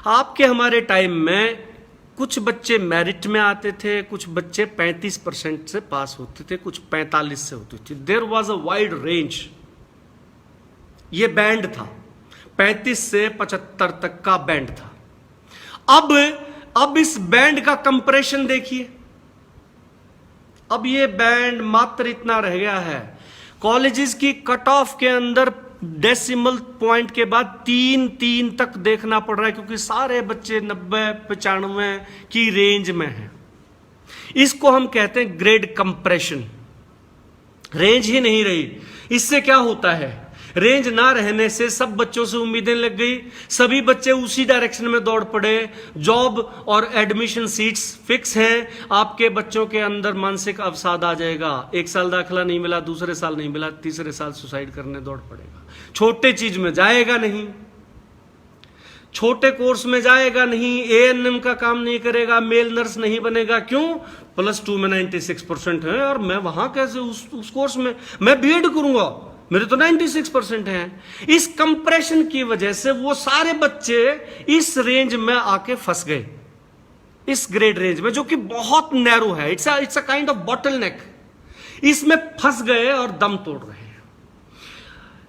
आपके हमारे टाइम में कुछ बच्चे मेरिट में आते थे, कुछ बच्चे 35% से पास होते थे, कुछ 45 से होती थी। There was a wide range. ये बैंड था, 35 से 75 तक का बैंड था। अब इस बैंड का कंप्रेशन देखिए, अब ये बैंड मात्र इतना रह गया है। कॉलेजेस की कट ऑफ के अंदर डेसिमल पॉइंट के बाद 3 तक देखना पड़ रहा है, क्योंकि सारे बच्चे 90-95 की रेंज में हैं। इसको हम कहते हैं ग्रेड कंप्रेशन। रेंज ही नहीं रही। इससे क्या होता है, रेंज ना रहने से सब बच्चों से उम्मीदें लग गई, सभी बच्चे उसी डायरेक्शन में दौड़ पड़े, जॉब और एडमिशन सीट्स फिक्स हैं। आपके बच्चों के अंदर मानसिक अवसाद आ जाएगा। 1 साल दाखिला नहीं मिला, दूसरे साल नहीं मिला, तीसरे साल सुसाइड करने दौड़ पड़ेगा। छोटे चीज में जाएगा नहीं, छोटे कोर्स में जाएगा नहीं, एएनएम का काम नहीं करेगा, मेल नर्स नहीं बनेगा। क्यों? +2 में 96% है, और मैं वहां कैसे उस कोर्स में मैं बीएड करूंगा, मेरे तो 96% हैं। इस कंप्रेशन की वजह से वो सारे बच्चे इस रेंज में आके फंस गए, इस ग्रेड रेंज में, जो कि बहुत नैरो है। It's a kind of bottleneck. इसमें फंस गए और दम तोड़ रहे हैं।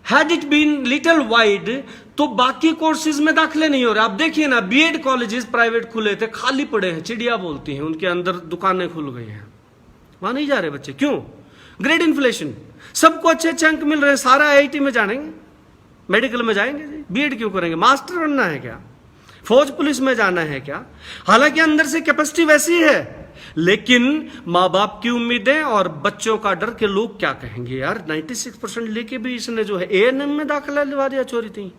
Had it been little wide तो बाकी कोर्सेज में दाखिले नहीं हो रहे। आप देखिए ना, बीएड कॉलेजेस प्राइवेट खुले थे, खाली पड़े हैं, चिड़िया बोलती हैं, उनके अंदर दुकानें खुल गई हैं, वहां नहीं जा रहे बच्चे। क्यों? Grade inflation. सबको अच्छे अच्छे अंक मिल रहे हैं, सारा आईआईटी में जाएंगे, मेडिकल में जाएंगे, बीएड क्यों करेंगे? मास्टर बनना है क्या? फौज पुलिस में जाना है क्या? हालांकि अंदर से कैपेसिटी वैसी है, लेकिन माँ बाप की उम्मीदें और बच्चों का डर के लोग क्या कहेंगे, यार 96% लेके भी इसने जो है एएनएम में दाखिला दिलवा दिया चोरी थी।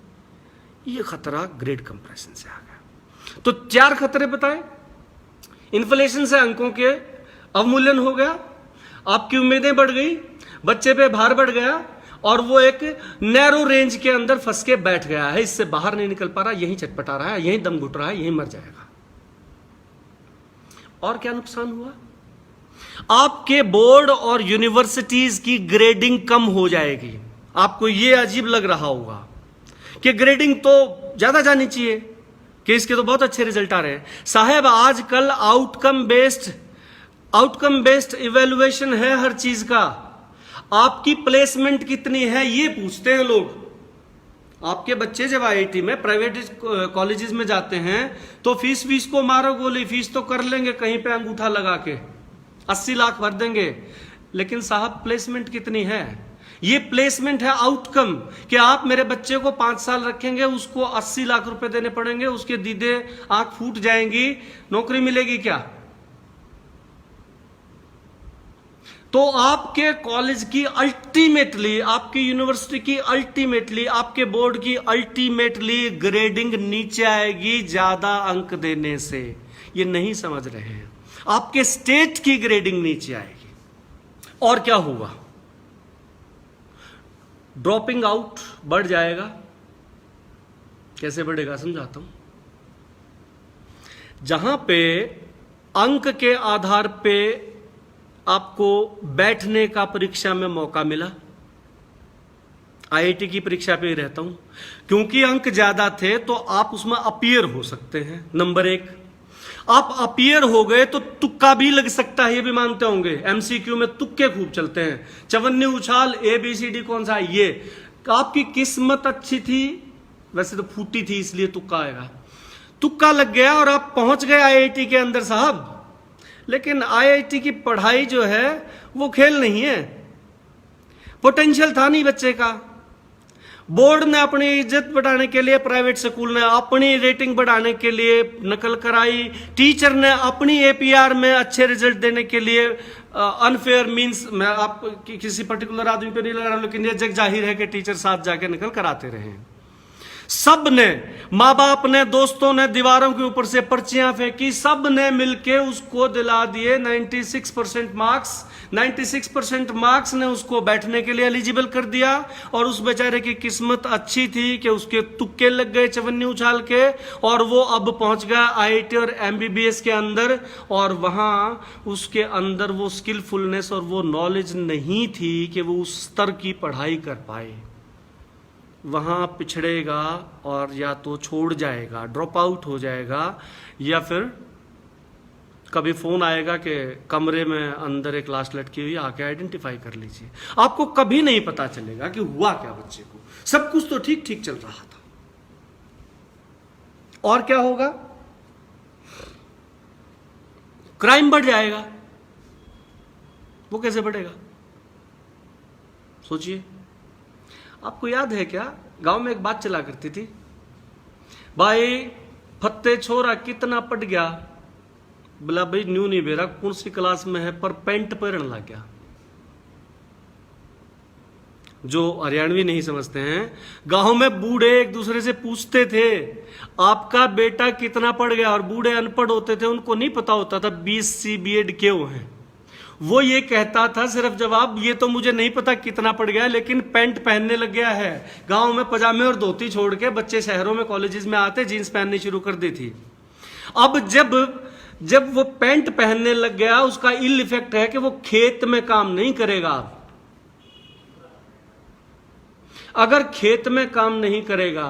ये खतरा ग्रेड कंप्रेशन से आ गया। तो 4 खतरे बताए। इन्फ्लेशन से अंकों के अवमूल्यन हो गया, आपकी उम्मीदें बढ़ गई, बच्चे पे भार बढ़ गया, और वो एक नैरो रेंज के अंदर फंस के बैठ गया है, इससे बाहर नहीं निकल पा रहा, यहीं चटपटा रहा है, यहीं दम घुट रहा है, यहीं मर जाएगा। और क्या नुकसान हुआ? आपके बोर्ड और यूनिवर्सिटीज की ग्रेडिंग कम हो जाएगी। आपको यह अजीब लग रहा होगा कि ग्रेडिंग तो ज्यादा जानी चाहिए, कि इसके तो बहुत अच्छे रिजल्ट आ रहे हैं। साहब, आजकल आउटकम बेस्ड इवेल्युएशन है हर चीज का। आपकी प्लेसमेंट कितनी है ये पूछते हैं लोग। आपके बच्चे जब आईआईटी में, प्राइवेट कॉलेजेस में जाते हैं तो फीस को मारो गोली, फीस तो कर लेंगे कहीं पे अंगूठा लगा के, 80 लाख भर देंगे, लेकिन साहब प्लेसमेंट कितनी है? ये प्लेसमेंट है आउटकम, कि आप मेरे बच्चे को 5 साल रखेंगे, उसको 80 लाख रुपए देने पड़ेंगे, उसके दीदे आंख फूट जाएंगी, नौकरी मिलेगी क्या? तो आपके कॉलेज की अल्टीमेटली, आपकी यूनिवर्सिटी की अल्टीमेटली, आपके बोर्ड की अल्टीमेटली ग्रेडिंग नीचे आएगी ज्यादा अंक देने से। ये नहीं समझ रहे हैं। आपके स्टेट की ग्रेडिंग नीचे आएगी। और क्या होगा? ड्रॉपिंग आउट बढ़ जाएगा। कैसे बढ़ेगा समझाता हूं। जहां पे अंक के आधार पे आपको बैठने का परीक्षा में मौका मिला, आईआईटी की परीक्षा पे ही रहता हूं, क्योंकि अंक ज्यादा थे तो आप उसमें अपीयर हो सकते हैं। नंबर 1, आप अपीयर हो गए तो तुक्का भी लग सकता है, ये भी मानते होंगे। एमसीक्यू में तुक्के खूब चलते हैं, चवन्नी उछाल, ABCD कौन सा है, ये आपकी किस्मत अच्छी थी, वैसे तो फूटी थी इसलिए तुक्का आएगा। तुक्का लग गया और आप पहुंच गए आईआईटी के अंदर साहब। लेकिन आईआईटी की पढ़ाई जो है वो खेल नहीं है। पोटेंशियल था नहीं बच्चे का। बोर्ड ने अपनी इज्जत बढ़ाने के लिए, प्राइवेट स्कूल ने अपनी रेटिंग बढ़ाने के लिए नकल कराई, टीचर ने अपनी एपीआर में अच्छे रिजल्ट देने के लिए अनफेयर मींस, मैं आप किसी पर्टिकुलर आदमी पे नहीं लगा रहा, लेकिन यह जग जाहिर है कि टीचर साथ जाके नकल कराते रहे। सब ने, माँ बाप ने, दोस्तों ने दीवारों के ऊपर से पर्चियां फेंकी, सब ने मिलके उसको दिला दिए 96% मार्क्स। 96% मार्क्स ने उसको बैठने के लिए एलिजिबल कर दिया, और उस बेचारे की किस्मत अच्छी थी कि उसके तुक्के लग गए चवन्नी उछाल के, और वो अब पहुंच गया आईआईटी और एमबीबीएस के अंदर, और वहां उसके अंदर वो स्किलफुलनेस और वो नॉलेज नहीं थी कि वो उस स्तर की पढ़ाई कर पाए। वहाँ पिछड़ेगा और या तो छोड़ जाएगा, ड्रॉप आउट हो जाएगा, या फिर कभी फोन आएगा कि कमरे में अंदर एक लाश लटकी हुई, आके आइडेंटिफाई कर लीजिए। आपको कभी नहीं पता चलेगा कि हुआ क्या बच्चे को, सब कुछ तो ठीक ठीक चल रहा था। और क्या होगा? क्राइम बढ़ जाएगा। वो कैसे बढ़ेगा? सोचिए। आपको याद है क्या, गांव में एक बात चला करती थी, भाई फत्ते छोरा कितना पट गया, बोला भाई न्यू नहीं बेरा कौन सी क्लास में है, पर पेंट पहन लग गया। जो हरियाणवी नहीं समझते हैं, गांव में बूढ़े एक दूसरे से पूछते थे आपका बेटा कितना पढ़ गया, और बूढ़े अनपढ़ होते थे, उनको नहीं पता होता था BSc B.Ed क्यों है। वो ये कहता था सिर्फ जवाब, ये तो मुझे नहीं पता कितना पड़ गया, लेकिन पेंट पहनने लग गया है। गांव में पजामे और धोती छोड़ के बच्चे शहरों में कॉलेजेस में आते जीन्स पहननी शुरू कर दी थी। अब जब वो पेंट पहनने लग गया, उसका इल इफेक्ट है कि वो खेत में काम नहीं करेगा। अगर खेत में काम नहीं करेगा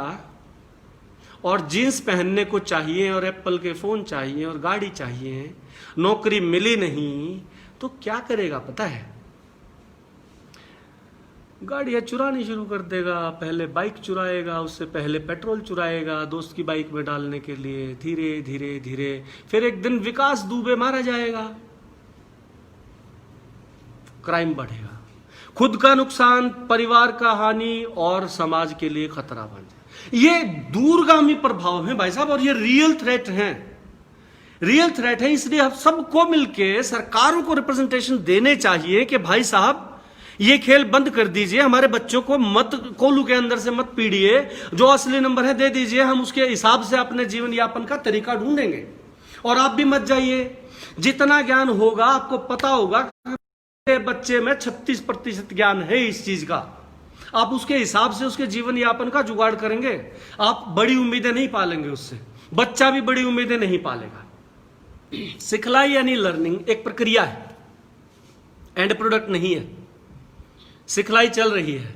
और जीन्स पहनने को चाहिए और एप्पल के फोन चाहिए और गाड़ी चाहिए, नौकरी मिली नहीं तो क्या करेगा पता है? गाड़ियां चुरानी शुरू कर देगा। पहले बाइक चुराएगा, उससे पहले पेट्रोल चुराएगा दोस्त की बाइक में डालने के लिए, धीरे धीरे धीरे फिर एक दिन विकास दुबे मारा जाएगा, क्राइम बढ़ेगा, खुद का नुकसान, परिवार का हानि और समाज के लिए खतरा बन जाए। ये दूरगामी प्रभाव है भाई साहब, और ये रियल थ्रेट है, रियल थ्रेट है। इसलिए हम सबको मिलके सरकारों को रिप्रेजेंटेशन देने चाहिए कि भाई साहब ये खेल बंद कर दीजिए, हमारे बच्चों को मत कोलू के अंदर से मत पीड़िए, जो असली नंबर है दे दीजिए, हम उसके हिसाब से अपने जीवन यापन का तरीका ढूंढेंगे। और आप भी मत जाइए, जितना ज्ञान होगा आपको पता होगा कि बच्चे में 36% ज्ञान है इस चीज का, आप उसके हिसाब से उसके जीवन यापन का जुगाड़ करेंगे। आप बड़ी उम्मीदें नहीं पालेंगे उससे, बच्चा भी बड़ी उम्मीदें नहीं पालेगा। सिखलाई यानी लर्निंग एक प्रक्रिया है, एंड प्रोडक्ट नहीं है। सिखलाई चल रही है।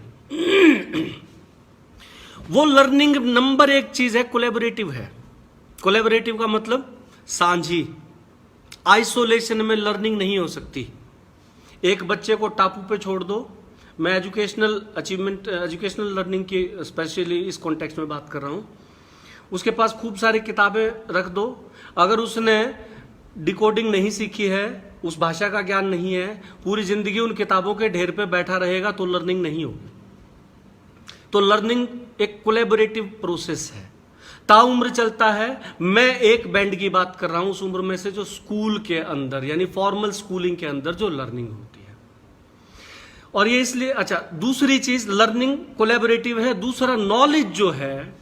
वो लर्निंग नंबर एक चीज है, कोलैबोरेटिव है। कोलैबोरेटिव का मतलब साझी, आइसोलेशन में लर्निंग नहीं हो सकती। एक बच्चे को टापू पे छोड़ दो, मैं एजुकेशनल अचीवमेंट, एजुकेशनल लर्निंग की स्पेशली इस कॉन्टेक्स्ट में बात कर रहा हूं। उसके पास खूब सारी किताबें रख दो, अगर उसने डिकोडिंग नहीं सीखी है, उस भाषा का ज्ञान नहीं है, पूरी जिंदगी उन किताबों के ढेर पे बैठा रहेगा तो लर्निंग नहीं होगी। तो लर्निंग एक कोलैबोरेटिव प्रोसेस है, ताउम्र चलता है। मैं एक बैंड की बात कर रहा हूं उस उम्र में से जो स्कूल के अंदर यानी फॉर्मल स्कूलिंग के अंदर जो लर्निंग होती है। और ये इसलिए, अच्छा दूसरी चीज लर्निंग कोलैबोरेटिव है। दूसरा नॉलेज जो है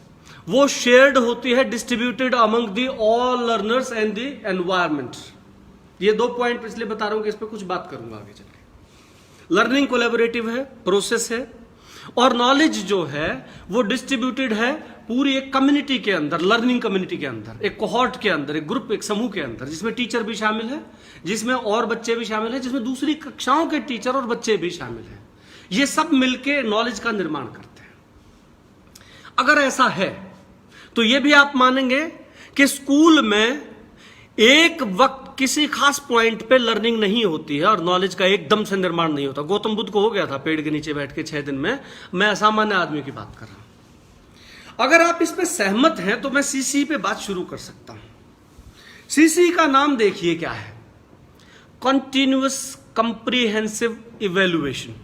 वो शेयर्ड होती है, distributed among the all learners and the environment. ये 2 पॉइंट इसलिए बता रहा हूं कि इस पे कुछ बात करूंगा आगे चल के। लर्निंग कोलैबोरेटिव है, प्रोसेस है, और नॉलेज जो है वो डिस्ट्रीब्यूटेड है पूरी एक कम्युनिटी के अंदर, लर्निंग कम्युनिटी के अंदर, एक कोहॉर्ट के अंदर, एक ग्रुप, एक समूह के अंदर, जिसमें टीचर भी शामिल है, जिसमें और बच्चे भी शामिल है, जिसमें दूसरी कक्षाओं के टीचर और बच्चे भी शामिल हैं। ये सब मिलके नॉलेज का निर्माण करते हैं। अगर ऐसा है तो ये भी आप मानेंगे कि स्कूल में एक वक्त किसी खास पॉइंट पे लर्निंग नहीं होती है और नॉलेज का एकदम से निर्माण नहीं होता। गौतम बुद्ध को हो गया था पेड़ के नीचे बैठ के 6 दिन में। मैं असामान्य आदमी की बात कर रहा हूं। अगर आप इस पे सहमत हैं तो मैं सीसी पे बात शुरू कर सकता हूं। सीसी का नाम देखिए क्या है, कॉन्टिन्यूअस कंप्रीहेंसिव इवेल्युएशन,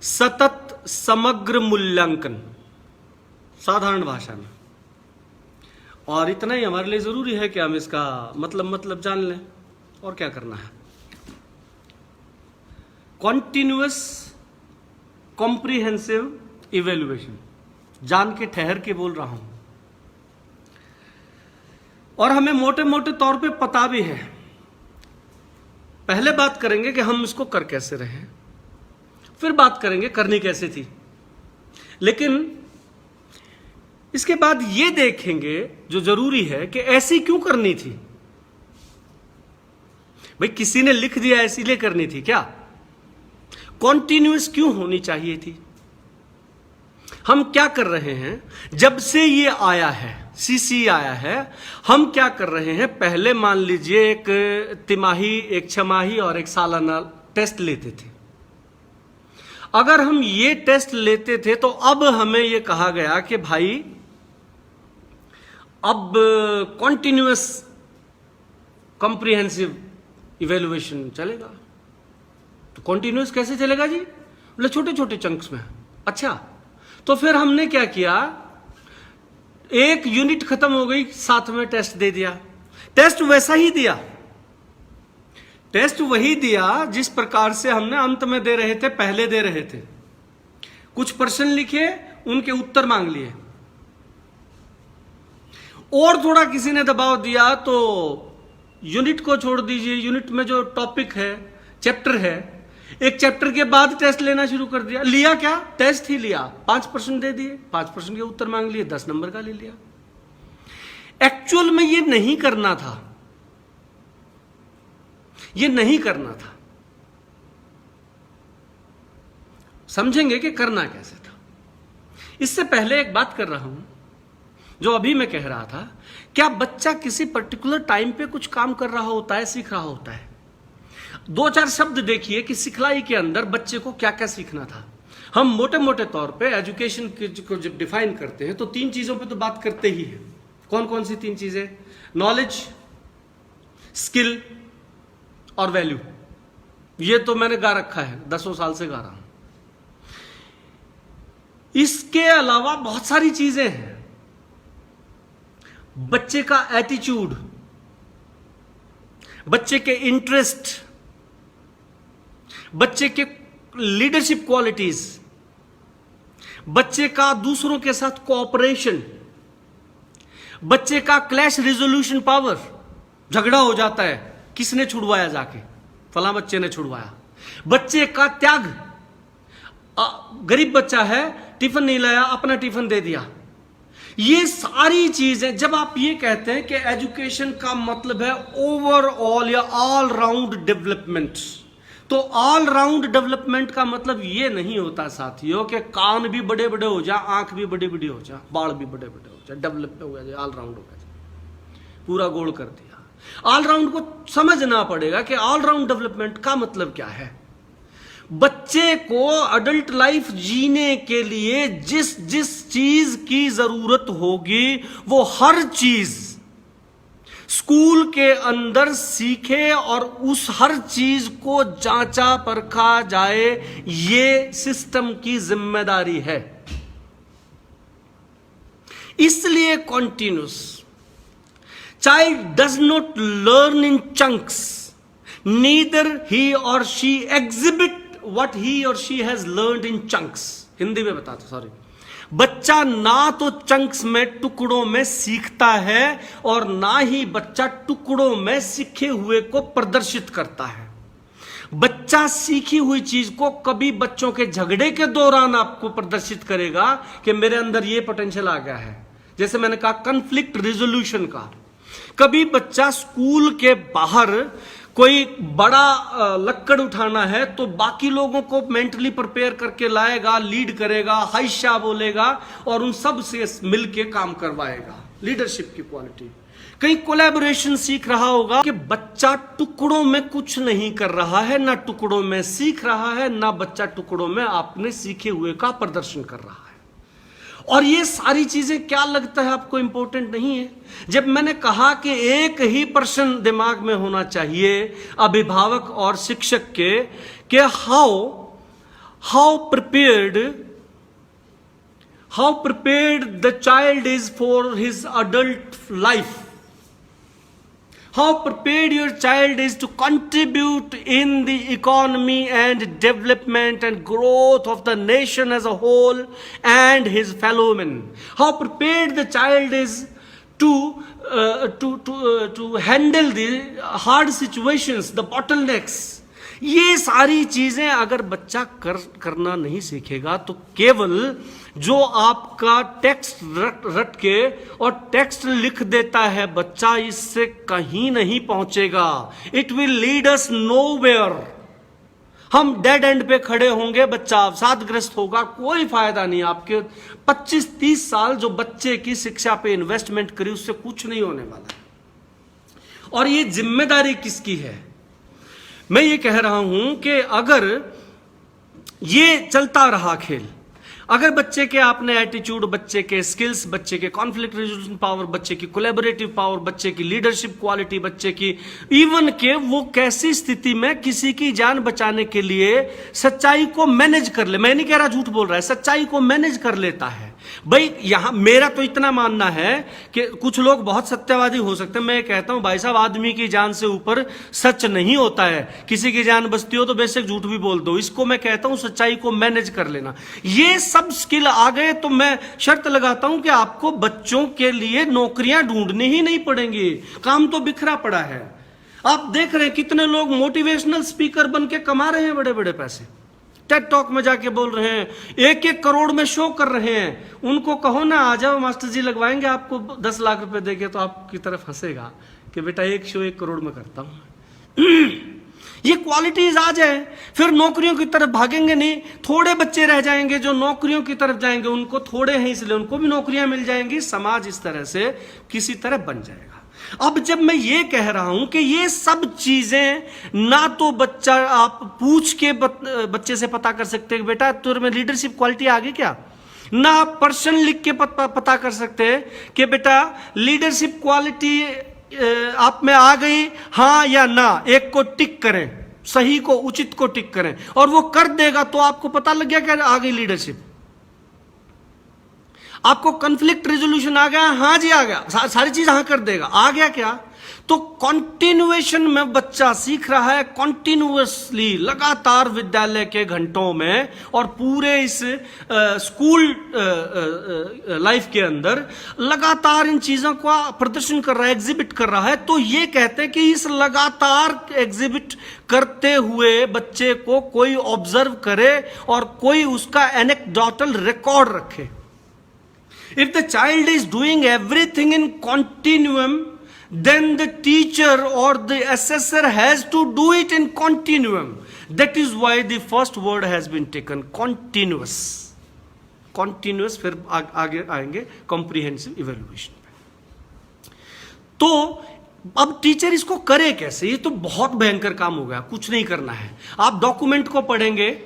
सतत समग्र मूल्यांकन, साधारण भाषा में। और इतना ही हमारे लिए जरूरी है कि हम इसका मतलब जान लें, और क्या करना है। कॉन्टिन्यूअस कॉम्प्रिहेंसिव इवेल्युएशन, जान के ठहर के बोल रहा हूं, और हमें मोटे मोटे तौर पे पता भी है। पहले बात करेंगे कि हम इसको कर कैसे रहे, फिर बात करेंगे करनी कैसे थी, लेकिन इसके बाद ये देखेंगे जो जरूरी है कि ऐसी क्यों करनी थी। भाई किसी ने लिख दिया इसीलिए करनी थी क्या? कॉन्टिन्यूअस क्यों होनी चाहिए थी? हम क्या कर रहे हैं, जब से ये आया है, सीसी आया है, हम क्या कर रहे हैं, पहले मान लीजिए एक तिमाही, एक छमाही और एक सालाना टेस्ट लेते थे। अगर हम ये टेस्ट लेते थे तो अब हमें ये कहा गया कि भाई अब कॉन्टिन्यूअस कॉम्प्रिहेंसिव इवेल्युएशन चलेगा। तो कॉन्टिन्यूअस कैसे चलेगा जी? बोले छोटे छोटे चंक्स में। अच्छा, तो फिर हमने क्या किया, एक यूनिट खत्म हो गई, साथ में टेस्ट दे दिया। टेस्ट वैसा ही दिया, टेस्ट वही दिया जिस प्रकार से हमने अंत में दे रहे थे, पहले दे रहे थे। कुछ प्रश्न लिखे, उनके उत्तर मांग लिए, और थोड़ा किसी ने दबाव दिया तो यूनिट को छोड़ दीजिए, यूनिट में जो टॉपिक है, चैप्टर है, एक चैप्टर के बाद टेस्ट लेना शुरू कर दिया। लिया क्या? टेस्ट ही लिया, 5% दे दिए, 5% के उत्तर मांग लिए, 10 नंबर का ले लिया। एक्चुअल में ये नहीं करना था, ये नहीं करना था। समझेंगे कि करना कैसे था। इससे पहले एक बात कर रहा हूं, जो अभी मैं कह रहा था, क्या बच्चा किसी पर्टिकुलर टाइम पे कुछ काम कर रहा होता है, सीख रहा होता है? 2-4 शब्द देखिए कि सिखलाई के अंदर बच्चे को क्या क्या सीखना था। हम मोटे मोटे तौर पे एजुकेशन को जब डिफाइन करते हैं तो 3 चीजों पे तो बात करते ही हैं। कौन कौन सी 3 चीजें? नॉलेज, स्किल और वैल्यू। ये तो मैंने गा रखा है, 10 साल से गा रहा हूं। इसके अलावा बहुत सारी चीजें हैं। बच्चे का एटीट्यूड, बच्चे के इंटरेस्ट, बच्चे के लीडरशिप क्वालिटीज, बच्चे का दूसरों के साथ कोऑपरेशन, बच्चे का क्लैश रिजोल्यूशन पावर। झगड़ा हो जाता है, किसने छुड़वाया? जाके फला बच्चे ने छुड़वाया। बच्चे का त्याग, गरीब बच्चा है, टिफिन नहीं लाया, अपना टिफिन दे दिया। ये सारी चीजें, जब आप ये कहते हैं कि एजुकेशन का मतलब है ओवरऑल या ऑल राउंड डेवलपमेंट, तो ऑल राउंड डेवलपमेंट का मतलब ये नहीं होता साथियों कि कान भी बड़े बड़े हो जा, आंख भी बड़ी बड़ी हो जा, बाल भी बड़े बड़े हो जा, डेवलप हो गया, ऑल राउंड हो गया, पूरा गोल कर दिया। ऑल राउंड को समझना पड़ेगा कि ऑल राउंड डेवलपमेंट का मतलब क्या है। बच्चे को अडल्ट लाइफ जीने के लिए जिस जिस चीज की जरूरत होगी वो हर चीज स्कूल के अंदर सीखे और उस हर चीज को जांचा परखा जाए, ये सिस्टम की जिम्मेदारी है। इसलिए continuous, child does not learn in chunks, neither he और she exhibit what he or she has learned in chunks। Hindi में बताता, सॉरी। बच्चा ना तो चंक्स में, टुकड़ों में सीखता है, और ना ही बच्चा टुकड़ों में सीखे हुए को प्रदर्शित करता है। बच्चा सीखी हुई चीज को कभी बच्चों के झगड़े के दौरान आपको प्रदर्शित करेगा कि मेरे अंदर ये पोटेंशियल आ गया है। जैसे मैंने कहा कॉन्फ्लिक्ट रिजोल्यूशन का। कभी बच्चा स्कूल के बाहर कोई बड़ा लक्कड़ उठाना है तो बाकी लोगों को मेंटली प्रिपेयर करके लाएगा, लीड करेगा, हाइशा बोलेगा और उन सब से मिलके काम करवाएगा। लीडरशिप की क्वालिटी। कहीं कोलैबोरेशन सीख रहा होगा कि बच्चा टुकड़ों में कुछ नहीं कर रहा है, ना टुकड़ों में सीख रहा है, ना बच्चा टुकड़ों में आपने सीखे हुए का प्रदर्शन कर रहा है। और ये सारी चीजें क्या लगता है आपको इंपॉर्टेंट नहीं है? जब मैंने कहा कि एक ही प्रश्न दिमाग में होना चाहिए अभिभावक और शिक्षक के कि how prepared the child is for his adult life, how prepared your child is to contribute in the economy and development and growth of the nation as a whole and his fellow men, how prepared the child is to handle the hard situations, the bottlenecks। ये सारी चीजें अगर बच्चा करना नहीं सीखेगा तो केवल जो आपका टेक्स्ट रट के और टेक्स्ट लिख देता है बच्चा, इससे कहीं नहीं पहुंचेगा। It will lead us nowhere. हम डेड एंड पे खड़े होंगे, बच्चा अवसादग्रस्त होगा, कोई फायदा नहीं। आपके 25-30 साल जो बच्चे की शिक्षा पे इन्वेस्टमेंट करी उससे कुछ नहीं होने वाला। और ये जिम्मेदारी किसकी है? मैं ये कह रहा हूं कि अगर ये चलता रहा खेल, अगर बच्चे के आपने एटीट्यूड, बच्चे के स्किल्स, बच्चे के कॉन्फ्लिक्ट रेजोल्यूशन पावर, बच्चे की कोलैबोरेटिव पावर, बच्चे की लीडरशिप क्वालिटी, बच्चे की इवन के वो कैसी स्थिति में किसी की जान बचाने के लिए सच्चाई को मैनेज कर ले, मैं नहीं कह रहा झूठ बोल रहा है, सच्चाई को मैनेज कर लेता है। भाई यहां मेरा तो इतना मानना है कि कुछ लोग बहुत सत्यवादी हो सकते हैं, मैं कहता हूं भाई साहब आदमी की जान से ऊपर सच नहीं होता है। किसी की जान बचती हो तो बेशक झूठ भी बोल दो, इसको मैं कहता हूं सच्चाई को मैनेज कर लेना। ये सब स्किल आ गए तो मैं शर्त लगाता हूं कि आपको बच्चों के लिए नौकरियां ढूंढनी ही नहीं पड़ेंगी। काम तो बिखरा पड़ा है। आप देख रहे हैं कितने लोग मोटिवेशनल स्पीकर बन के कमा रहे हैं बड़े बड़े पैसे, टेड टॉक में जाके बोल रहे हैं, 1-1 करोड़ में शो कर रहे हैं। उनको कहो ना आ जाओ मास्टर जी लगवाएंगे आपको 10 लाख रुपए देके, तो आपकी तरफ हंसेगा कि बेटा एक शो 1 करोड़ में करता हूं। ये क्वालिटीज आ जाए फिर नौकरियों की तरफ भागेंगे नहीं। थोड़े बच्चे रह जाएंगे जो नौकरियों की तरफ जाएंगे, उनको थोड़े हैं इसलिए उनको भी नौकरियां मिल जाएंगी, समाज इस तरह से किसी तरह बन जाएगा। अब जब मैं ये कह रहा हूं कि ये सब चीजें ना तो बच्चा आप पूछ के बच्चे से पता कर सकते हैं बेटा तुझ में लीडरशिप क्वालिटी आ गई क्या, ना आप पर्सन लिख के पता कर सकते हैं कि बेटा लीडरशिप क्वालिटी आप में आ गई हाँ या ना, एक को टिक करें, सही को उचित को टिक करें और वो कर देगा तो आपको पता लग गया कि आ गई लीडरशिप। आपको कॉन्फ्लिक्ट रेजोल्यूशन आ गया, हाँ जी आ गया, सारी चीज हाँ कर देगा, आ गया क्या? तो कॉन्टिन्यूएशन में बच्चा सीख रहा है, कॉन्टिन्यूअसली लगातार विद्यालय के घंटों में और पूरे इस स्कूल लाइफ के अंदर लगातार इन चीजों का प्रदर्शन कर रहा है, एग्जिबिट कर रहा है। तो ये कहते हैं कि इस लगातार एग्जिबिट करते हुए बच्चे को कोई ऑब्जर्व करे और कोई उसका एनेक्डोटल रिकॉर्ड रखे। If the child is doing everything in continuum, then the teacher or the assessor has to do it in continuum. That is why the first word has been taken, continuous. Continuous, फिर आगे आएंगे comprehensive evaluation पे। तो अब teacher इसको करे कैसे? ये तो बहुत भयंकर काम हो गया, कुछ नहीं करना है। आप डॉक्यूमेंट को पढ़ेंगे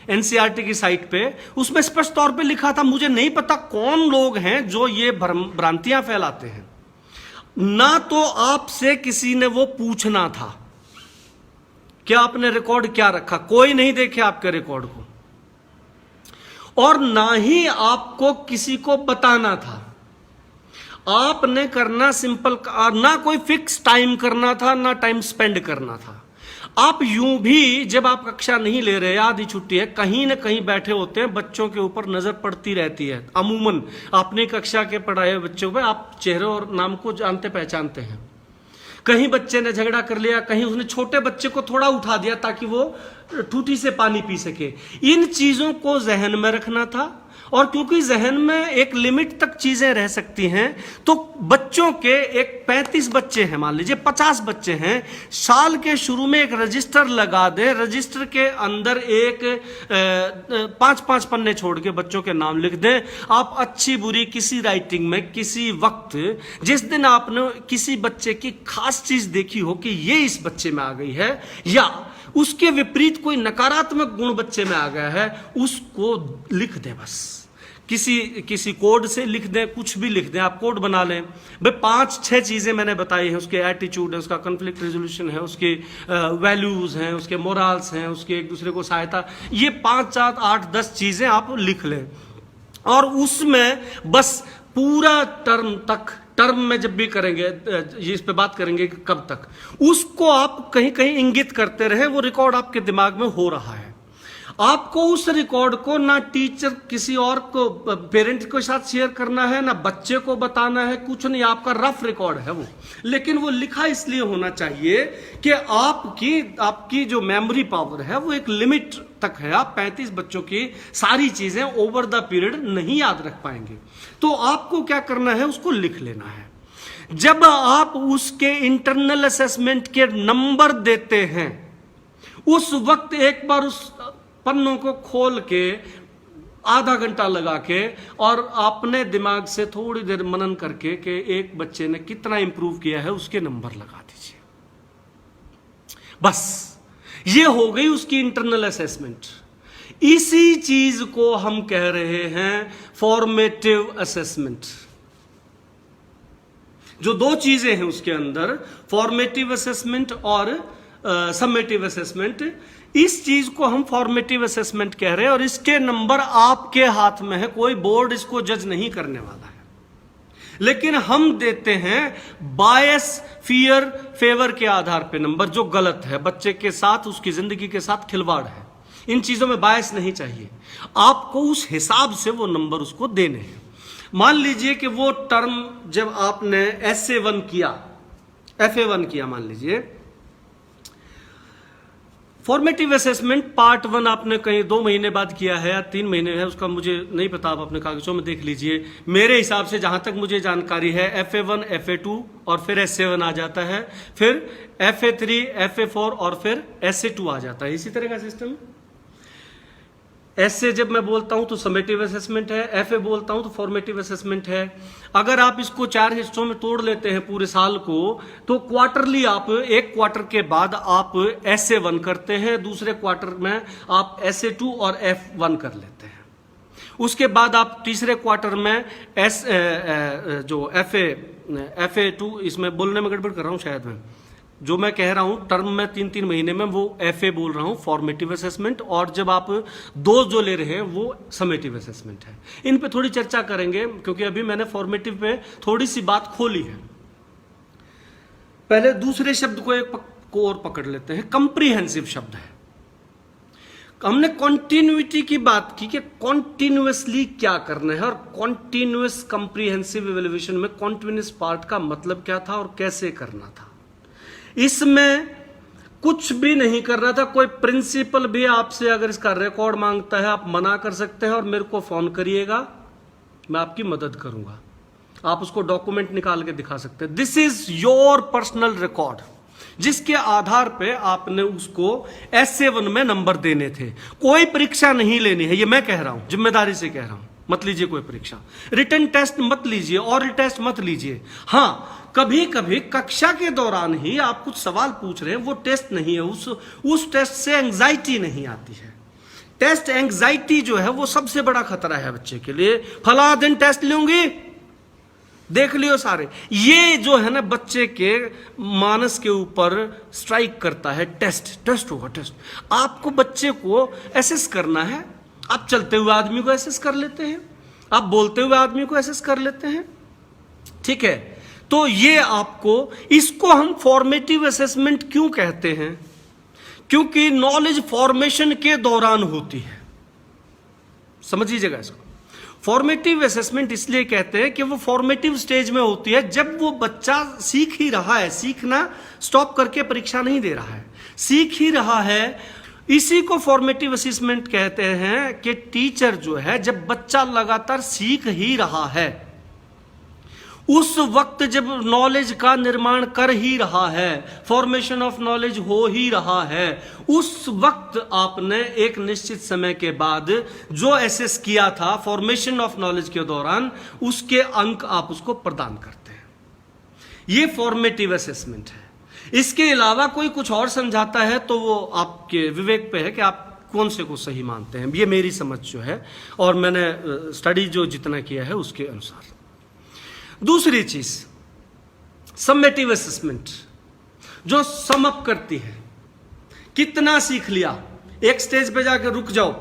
एनसीईआरटी की साइट पे, उसमें स्पष्ट तौर पे लिखा था, मुझे नहीं पता कौन लोग हैं जो ये भ्रांतियां फैलाते हैं। ना तो आपसे किसी ने वो पूछना था कि आपने रिकॉर्ड क्या रखा, कोई नहीं देखे आपके रिकॉर्ड को, और ना ही आपको किसी को बताना था। आपने करना सिंपल, ना कोई फिक्स टाइम करना था, ना टाइम स्पेंड करना था। आप यूं भी जब आप कक्षा नहीं ले रहे, आधी छुट्टी है, कहीं ना कहीं बैठे होते हैं, बच्चों के ऊपर नजर पड़ती रहती है। अमूमन अपनी कक्षा के पढ़ाए हुए बच्चों पे आप चेहरे और नाम को जानते पहचानते हैं। कहीं बच्चे ने झगड़ा कर लिया, कहीं उसने छोटे बच्चे को थोड़ा उठा दिया ताकि वो टूटी से पानी पी सके। इन चीजों को जहन में रखना था, और क्योंकि जहन में एक लिमिट तक चीजें रह सकती हैं, तो बच्चों के एक 35 बच्चे हैं, मान लीजिए 50 बच्चे हैं, साल के शुरू में एक रजिस्टर लगा दें, रजिस्टर के अंदर एक 5-5 पन्ने छोड़ के बच्चों के नाम लिख दें। आप अच्छी बुरी किसी राइटिंग में किसी वक्त, जिस दिन आपने किसी बच्चे की खास चीज देखी हो कि ये इस बच्चे में आ गई है, या उसके विपरीत कोई नकारात्मक गुण बच्चे में आ गया है, उसको लिख दें। बस किसी कोड से लिख दें, कुछ भी लिख दें, आप कोड बना लें। भाई 5-6 चीजें मैंने बताई हैं, उसके एटीट्यूड है, उसका कॉन्फ्लिक्ट रेजोल्यूशन है, उसके वैल्यूज हैं, उसके मोरल्स हैं, उसके एक दूसरे को सहायता, ये 5-7-8-10 चीजें आप लिख लें। और उसमें बस पूरा टर्म में जब भी करेंगे, इस पे बात करेंगे कि कब तक, उसको आप कहीं कहीं इंगित करते रहे, वो रिकॉर्ड आपके दिमाग में हो रहा है। आपको उस रिकॉर्ड को ना टीचर किसी और को, पेरेंट के साथ शेयर करना है, ना बच्चे को बताना है, कुछ नहीं, आपका रफ रिकॉर्ड है वो। लेकिन वो लिखा इसलिए होना चाहिए कि आपकी जो मेमोरी पावर है वो एक लिमिट तक है। आप 35 बच्चों की सारी चीजें ओवर द पीरियड नहीं याद रख पाएंगे, तो आपको क्या करना है, उसको लिख लेना है। जब आप उसके इंटरनल असेसमेंट के नंबर देते हैं, उस वक्त एक बार उस पन्नों को खोल के आधा घंटा लगा के और अपने दिमाग से थोड़ी देर मनन करके कि एक बच्चे ने कितना इंप्रूव किया है उसके नंबर लगा दीजिए। बस ये हो गई उसकी इंटरनल असेसमेंट। इसी चीज को हम कह रहे हैं फॉर्मेटिव असेसमेंट। जो दो चीजें हैं उसके अंदर, फॉर्मेटिव असेसमेंट और समेटिव असेसमेंट, इस चीज को हम फॉर्मेटिव असेसमेंट कह रहे हैं और इसके नंबर आपके हाथ में है, कोई बोर्ड इसको जज नहीं करने वाला है। लेकिन हम देते हैं बायस, फियर, फेवर के आधार पे नंबर, जो गलत है, बच्चे के साथ, उसकी जिंदगी के साथ खिलवाड़ है। इन चीजों में बायस नहीं चाहिए, आपको उस हिसाब से वो नंबर उसको देने हैं। मान लीजिए कि वो टर्म जब आपने SA1 किया, FA1 किया, मान लीजिए फॉर्मेटिव असेसमेंट पार्ट 1 आपने कहीं 2 महीने बाद किया है या 3 महीने है, उसका मुझे नहीं पता, आप अपने कागजों में देख लीजिए। मेरे हिसाब से जहां तक मुझे जानकारी है FA1, FA2 और फिर SA1 आ जाता है, फिर FA3, FA4 और फिर SA2 आ जाता है। इसी तरह का सिस्टम। ऐसे जब मैं बोलता हूं तो समेटिव असेसमेंट है, FA बोलता हूं तो फॉर्मेटिव असेसमेंट है। अगर आप इसको 4 हिस्सों में तोड़ लेते हैं पूरे साल को, तो क्वार्टरली आप एक क्वार्टर के बाद आप SA1 करते हैं, दूसरे क्वार्टर में आप SA2 और F1 कर लेते हैं। उसके बाद आप तीसरे क्वार्टर में जो FA2, इसमें बोलने में गड़बड़ कर रहा हूं शायद मैं, जो मैं कह रहा हूं टर्म में 3-3 महीने में, वो FA बोल रहा हूं, फॉर्मेटिव असेसमेंट, और जब आप 2 जो ले रहे हैं वो समेटिव असेसमेंट है। इन पे थोड़ी चर्चा करेंगे क्योंकि अभी मैंने फॉर्मेटिव पे थोड़ी सी बात खोली है। पहले दूसरे शब्द को और पकड़ लेते हैं, कंप्रीहेंसिव शब्द है। हमने कॉन्टिन्यूटी की बात की कि कॉन्टिन्यूअसली क्या करना है, और कॉन्टिन्यूअस कंप्रीहेंसिव इवैल्यूएशन में कॉन्टिन्यूअस पार्ट का मतलब क्या था और कैसे करना था। इसमें कुछ भी नहीं करना था, कोई प्रिंसिपल भी आपसे अगर इसका रिकॉर्ड मांगता है, आप मना कर सकते हैं और मेरे को फोन करिएगा, मैं आपकी मदद करूंगा। आप उसको डॉक्यूमेंट निकाल के दिखा सकते हैं। This is your personal record, जिसके आधार पे आपने उसको SA1 में नंबर देने थे। कोई परीक्षा नहीं लेनी है, ये मैं कह रहा हूं, जिम्मेदारी से कह रहा हूं। मत लीजिए कोई परीक्षा, रिटन टेस्ट मत लीजिए, ऑरल टेस्ट मत लीजिए। हाँ, कभी कभी कक्षा के दौरान ही आप कुछ सवाल पूछ रहे हैं, वो टेस्ट नहीं है, उस टेस्ट से एंग्जाइटी नहीं आती है। टेस्ट एंग्जाइटी जो है वो सबसे बड़ा खतरा है बच्चे के लिए। फला दिन टेस्ट लूंगी, देख लियो सारे, ये जो है ना बच्चे के मानस के ऊपर स्ट्राइक करता है। टेस्ट होगा, टेस्ट। आपको बच्चे को एसेस करना है। आप चलते हुए आदमी को एसेस कर लेते हैं, आप बोलते हुए आदमी को एसेस कर लेते हैं, ठीक है। तो ये आपको, इसको हम फॉर्मेटिव असेसमेंट क्यों कहते हैं? क्योंकि नॉलेज फॉर्मेशन के दौरान होती है। समझ लीजिएगा इसको। फॉर्मेटिव असेसमेंट इसलिए कहते हैं कि वो फॉर्मेटिव स्टेज में होती है, जब वो बच्चा सीख ही रहा है, सीखना स्टॉप करके परीक्षा नहीं दे रहा है, सीख ही रहा है। इसी को फॉर्मेटिव असेसमेंट कहते हैं कि टीचर जो है, जब बच्चा लगातार सीख ही रहा है, उस वक्त जब नॉलेज का निर्माण कर ही रहा है, फॉर्मेशन ऑफ नॉलेज हो ही रहा है, उस वक्त आपने एक निश्चित समय के बाद जो एसेस किया था फॉर्मेशन ऑफ नॉलेज के दौरान, उसके अंक आप उसको प्रदान करते हैं। ये फॉर्मेटिव असेसमेंट है। इसके अलावा कोई कुछ और समझाता है तो वो आपके विवेक पे है कि आप कौन से को सही मानते हैं। ये मेरी समझ जो है, और मैंने स्टडी जो जितना किया है उसके अनुसार। दूसरी चीज, समेटिव असेसमेंट, जो सम अप करती है। कितना सीख लिया, एक स्टेज पे जाकर रुक जाओ।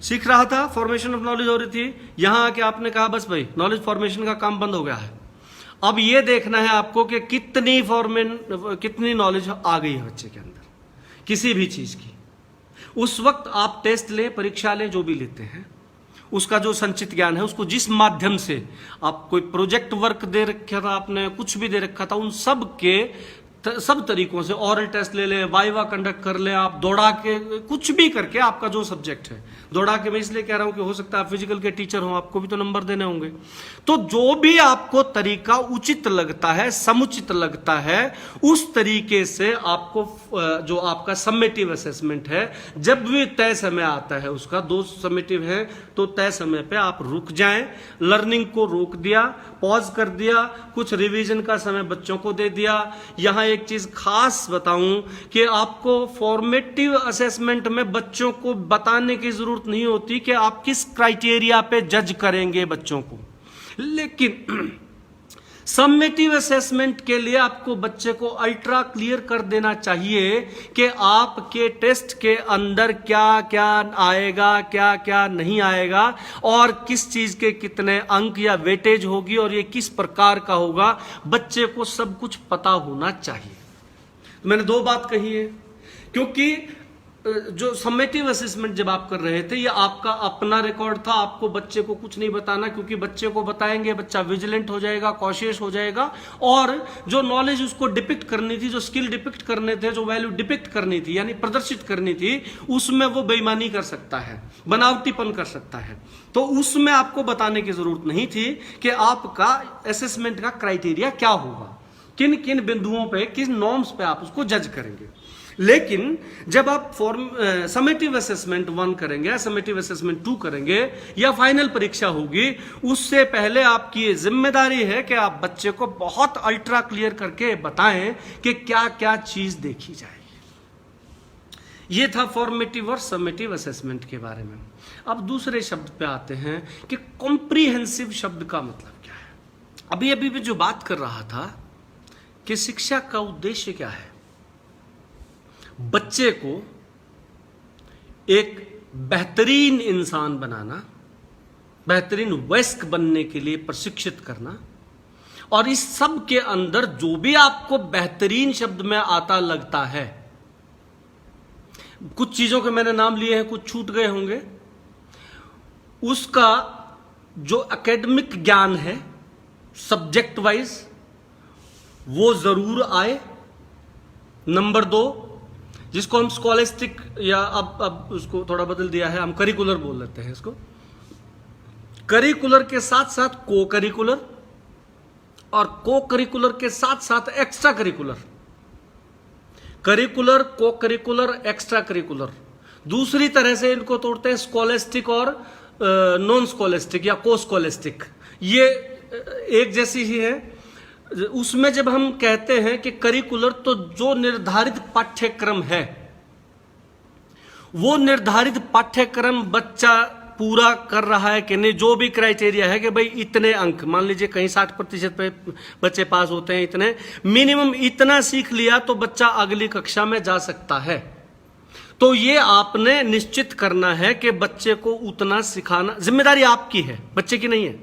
सीख रहा था, फॉर्मेशन ऑफ नॉलेज हो रही थी, यहां आके आपने कहा बस भाई नॉलेज फॉर्मेशन का काम बंद हो गया है। अब ये देखना है आपको कि कितनी नॉलेज आ गई है बच्चे के अंदर किसी भी चीज की। उस वक्त आप टेस्ट लें, परीक्षा लें, जो भी लेते हैं, उसका जो संचित ज्ञान है, उसको जिस माध्यम से आप कोई प्रोजेक्ट वर्क दे रखा था, आपने कुछ भी दे रखा था, उन सब के सब तरीकों से, ऑरल टेस्ट ले लें, वाइवा कंडक्ट कर लें, आप दौड़ा के कुछ भी करके आपका जो सब्जेक्ट है, दौड़ा के मैं इसलिए कह रहा हूं कि हो सकता है आप फिजिकल के टीचर हो, आपको भी तो नंबर देने होंगे। तो जो भी आपको तरीका उचित लगता है, समुचित लगता है, उस तरीके से आपको जो आपका समेटिव असेसमेंट है, जब भी तय समय आता है उसका, 2 समेटिव है तो तय समय पे आप रुक जाएं, लर्निंग को रोक दिया, पॉज कर दिया, कुछ रिवीजन का समय बच्चों को दे दिया। यहां एक चीज खास बताऊं कि आपको फॉर्मेटिव असेसमेंट में बच्चों को बताने की जरूरत नहीं होती कि आप किस क्राइटेरिया पे जज करेंगे बच्चों को, लेकिन समेटिव असेसमेंट के लिए आपको बच्चे को अल्ट्रा क्लियर कर देना चाहिए कि आपके टेस्ट के अंदर क्या क्या आएगा, क्या क्या नहीं आएगा, और किस चीज के कितने अंक या वेटेज होगी, और ये किस प्रकार का होगा। बच्चे को सब कुछ पता होना चाहिए। तो मैंने 2 बात कही है, क्योंकि जो समेटिव असेसमेंट जब आप कर रहे थे, ये आपका अपना रिकॉर्ड था, आपको बच्चे को कुछ नहीं बताना, क्योंकि बच्चे को बताएंगे बच्चा विजिलेंट हो जाएगा, कॉशियस हो जाएगा, और जो नॉलेज उसको डिपिक्ट करनी थी, जो स्किल डिपिक्ट करने थे, जो वैल्यू डिपिक्ट करनी थी यानी प्रदर्शित करनी थी, उसमें वो बेईमानी कर सकता है, बनावटीपन कर सकता है। तो उसमें आपको बताने की जरूरत नहीं थी कि आपका असेसमेंट का क्राइटेरिया क्या होगा, किन किन बिंदुओं पे, किन नॉर्म्स पे आप उसको जज करेंगे। लेकिन जब आप समेटिव असेसमेंट 1 करेंगे या समेटिव असेसमेंट 2 करेंगे या फाइनल परीक्षा होगी, उससे पहले आपकी ये जिम्मेदारी है कि आप बच्चे को बहुत अल्ट्रा क्लियर करके बताएं कि क्या क्या चीज देखी जाएगी। ये था फॉर्मेटिव और समेटिव असेसमेंट के बारे में। अब दूसरे शब्द पे आते हैं कि कॉम्प्रिहेंसिव शब्द का मतलब क्या है। अभी भी जो बात कर रहा था कि शिक्षा का उद्देश्य क्या है, बच्चे को एक बेहतरीन इंसान बनाना, बेहतरीन वयस्क बनने के लिए प्रशिक्षित करना, और इस सब के अंदर जो भी आपको बेहतरीन शब्द में आता लगता है, कुछ चीजों के मैंने नाम लिए हैं, कुछ छूट गए होंगे, उसका जो एकेडमिक ज्ञान है सब्जेक्ट वाइज वो जरूर आए। नंबर 2, जिसको हम स्कॉलिस्टिक या अब उसको थोड़ा बदल दिया है, हम करिकुलर बोल लेते हैं इसको। करिकुलर के साथ साथ को करिकुलर, और को करिकुलर के साथ साथ एक्स्ट्रा करिकुलर। करिकुलर, को करिकुलर, एक्स्ट्रा करिकुलर। दूसरी तरह से इनको तोड़ते हैं स्कॉलिस्टिक और नॉन स्कॉलिस्टिक या को स्कॉलिस्टिक, ये एक जैसी ही है। उसमें जब हम कहते हैं कि करिकुलर, तो जो निर्धारित पाठ्यक्रम है, वो निर्धारित पाठ्यक्रम बच्चा पूरा कर रहा है कि नहीं, जो भी क्राइटेरिया है कि भाई इतने अंक, मान लीजिए कहीं 60% पे बच्चे पास होते हैं, इतने मिनिमम इतना सीख लिया तो बच्चा अगली कक्षा में जा सकता है। तो ये आपने निश्चित करना है कि बच्चे को उतना सिखाना, जिम्मेदारी आपकी है, बच्चे की नहीं है।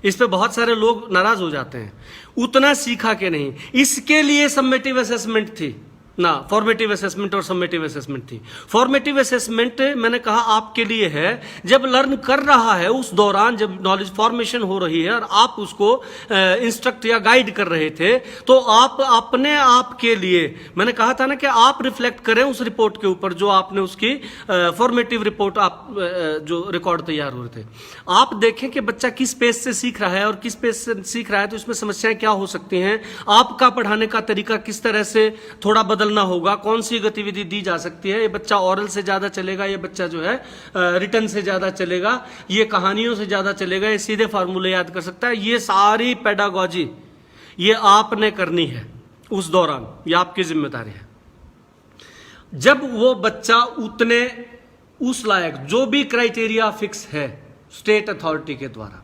इस पे बहुत सारे लोग नाराज हो जाते हैं, उतना सीखा के नहीं। इसके लिए समेटिव असेसमेंट थी ना, फॉर्मेटिव असेसमेंट और समेटिव असेसमेंट थी। फॉर्मेटिव असेसमेंट मैंने कहा आपके लिए है जब लर्न कर रहा है, उस दौरान जब नॉलेज फॉर्मेशन हो रही है और आप उसको इंस्ट्रक्ट या गाइड कर रहे थे, तो आप अपने आप के लिए, मैंने कहा था ना कि आप रिफ्लेक्ट करें उस रिपोर्ट के ऊपर जो आपने उसकी फॉर्मेटिव रिपोर्ट, आप जो रिकॉर्ड तैयार हो रहे थे, आप देखें कि बच्चा किस पेज से सीख रहा है और किस पेज से सीख रहा है, तो इसमें समस्याएं क्या हो सकती हैं, आपका पढ़ाने का तरीका किस तरह से थोड़ा बदलना होगा, कौन सी गतिविधि दी जा सकती है, ये बच्चा ऑरल से ज्यादा चलेगा, ये बच्चा जो है रिटन से ज्यादा चलेगा, ये कहानियों से ज्यादा चलेगा, ये सीधे फार्मूले याद कर सकता है। ये सारी पेडागॉजी ये आपने करनी है उस दौरान, ये आपकी जिम्मेदारी है। जब वो बच्चा उतने उस लायक, जो भी क्राइटेरिया फिक्स है स्टेट अथॉरिटी के द्वारा,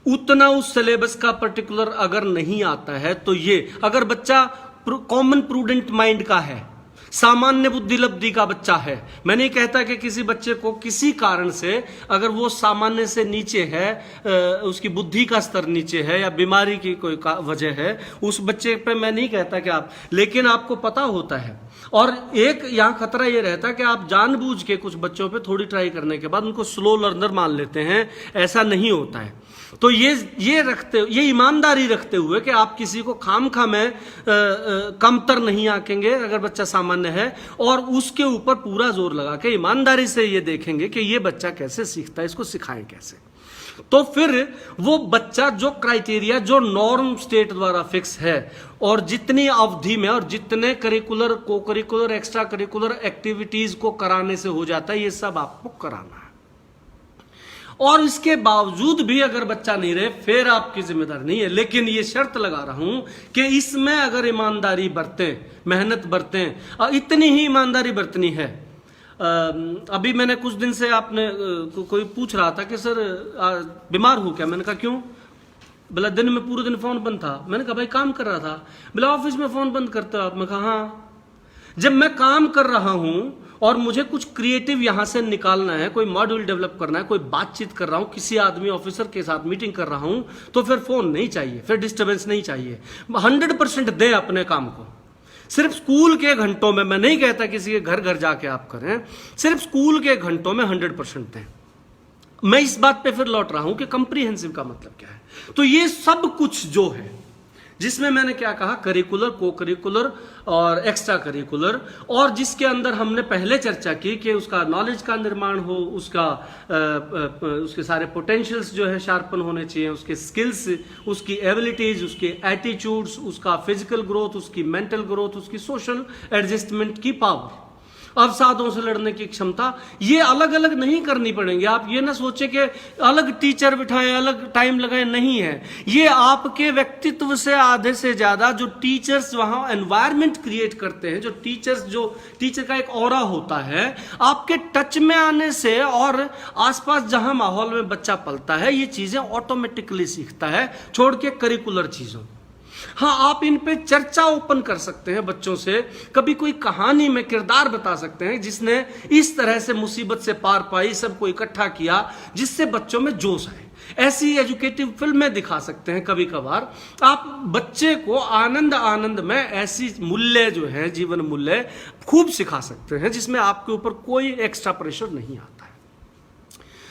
उतना उस सिलेबस का पर्टिकुलर अगर नहीं आता है, तो ये अगर बच्चा कॉमन प्रूडेंट माइंड का है, सामान्य बुद्धि लब्धि का बच्चा है, मैं नहीं कहता कि किसी बच्चे को किसी कारण से अगर वो सामान्य से नीचे है, उसकी बुद्धि का स्तर नीचे है या बीमारी की कोई वजह है, उस बच्चे पे मैं नहीं कहता कि आप, लेकिन आपको पता होता है। और एक यहाँ खतरा ये रहता है कि आप जानबूझ के कुछ बच्चों पे थोड़ी ट्राई करने के बाद उनको स्लो लर्नर मान लेते हैं, ऐसा नहीं होता है। तो ये ईमानदारी रखते हुए कि आप किसी को खामखा में कमतर नहीं आंकेंगे अगर बच्चा सामान्य सामान्य है, और उसके ऊपर पूरा जोर लगा के ईमानदारी से ये देखेंगे कि ये बच्चा कैसे सीखता है, इसको सिखाएं कैसे। तो फिर वो बच्चा जो क्राइटेरिया, जो नॉर्म स्टेट द्वारा फिक्स है, और जितनी अवधि में और जितने करिकुलर, को करिकुलर, एक्स्ट्रा करिकुलर एक्टिविटीज को कराने से हो जाता है, ये सब आपको कराना है। और इसके बावजूद भी अगर बच्चा नहीं रहे, फिर आपकी जिम्मेदारी नहीं है। लेकिन ये शर्त लगा रहा हूं कि इसमें अगर ईमानदारी बरतें, मेहनत बरतें, इतनी ही ईमानदारी बरतनी है। अभी मैंने कुछ दिन से, आपने कोई पूछ रहा था कि सर बीमार हूं क्या? मैंने कहा क्यों? बोला दिन में पूरे दिन फोन बंद था। मैंने कहा भाई काम कर रहा था। बोला ऑफिस में फोन बंद करते हो आप? मैं कहा हाँ। जब मैं काम कर रहा हूं और मुझे कुछ क्रिएटिव यहां से निकालना है, कोई मॉड्यूल डेवलप करना है, कोई बातचीत कर रहा हूं, किसी आदमी ऑफिसर के साथ मीटिंग कर रहा हूं, तो फिर फोन नहीं चाहिए, फिर डिस्टर्बेंस नहीं चाहिए। 100% दें अपने काम को। सिर्फ स्कूल के घंटों में, मैं नहीं कहता किसी के घर घर जाके आप करें, सिर्फ स्कूल के घंटों में 100% दें। मैं इस बात पे फिर लौट रहा हूं कि कंप्रीहेंसिव का मतलब क्या है। तो ये सब कुछ जो है, जिसमें मैंने क्या कहा, करिकुलर, को करिकुलर और एक्स्ट्रा करिकुलर, और जिसके अंदर हमने पहले चर्चा की कि उसका नॉलेज का निर्माण हो, उसके सारे पोटेंशियल्स जो है शार्पन होने चाहिए, उसके स्किल्स, उसकी एबिलिटीज, उसके एटीट्यूड्स, उसका फिजिकल ग्रोथ, उसकी मेंटल ग्रोथ, उसकी सोशल एडजस्टमेंट की पावर, अवसादों से लड़ने की क्षमता, ये अलग अलग नहीं करनी पड़ेंगी। आप ये ना सोचे कि अलग टीचर बिठाएं, अलग टाइम लगाएं, नहीं है। ये आपके व्यक्तित्व से आधे से ज्यादा जो टीचर्स वहां एनवायरनमेंट क्रिएट करते हैं, जो टीचर का एक ऑरा होता है, आपके टच में आने से और आसपास जहां माहौल में बच्चा पलता है, ये चीजें ऑटोमेटिकली सीखता है, छोड़ के करिकुलर चीजों। हाँ, आप इन पे चर्चा ओपन कर सकते हैं बच्चों से, कभी कोई कहानी में किरदार बता सकते हैं जिसने इस तरह से मुसीबत से पार पाई, सबको इकट्ठा किया, जिससे बच्चों में जोश आए। ऐसी एजुकेटिव फिल्में दिखा सकते हैं कभी कभार। आप बच्चे को आनंद में ऐसी मूल्य जो है, जीवन मूल्य खूब सिखा सकते हैं, जिसमें आपके ऊपर कोई एक्स्ट्रा प्रेशर नहीं आता है।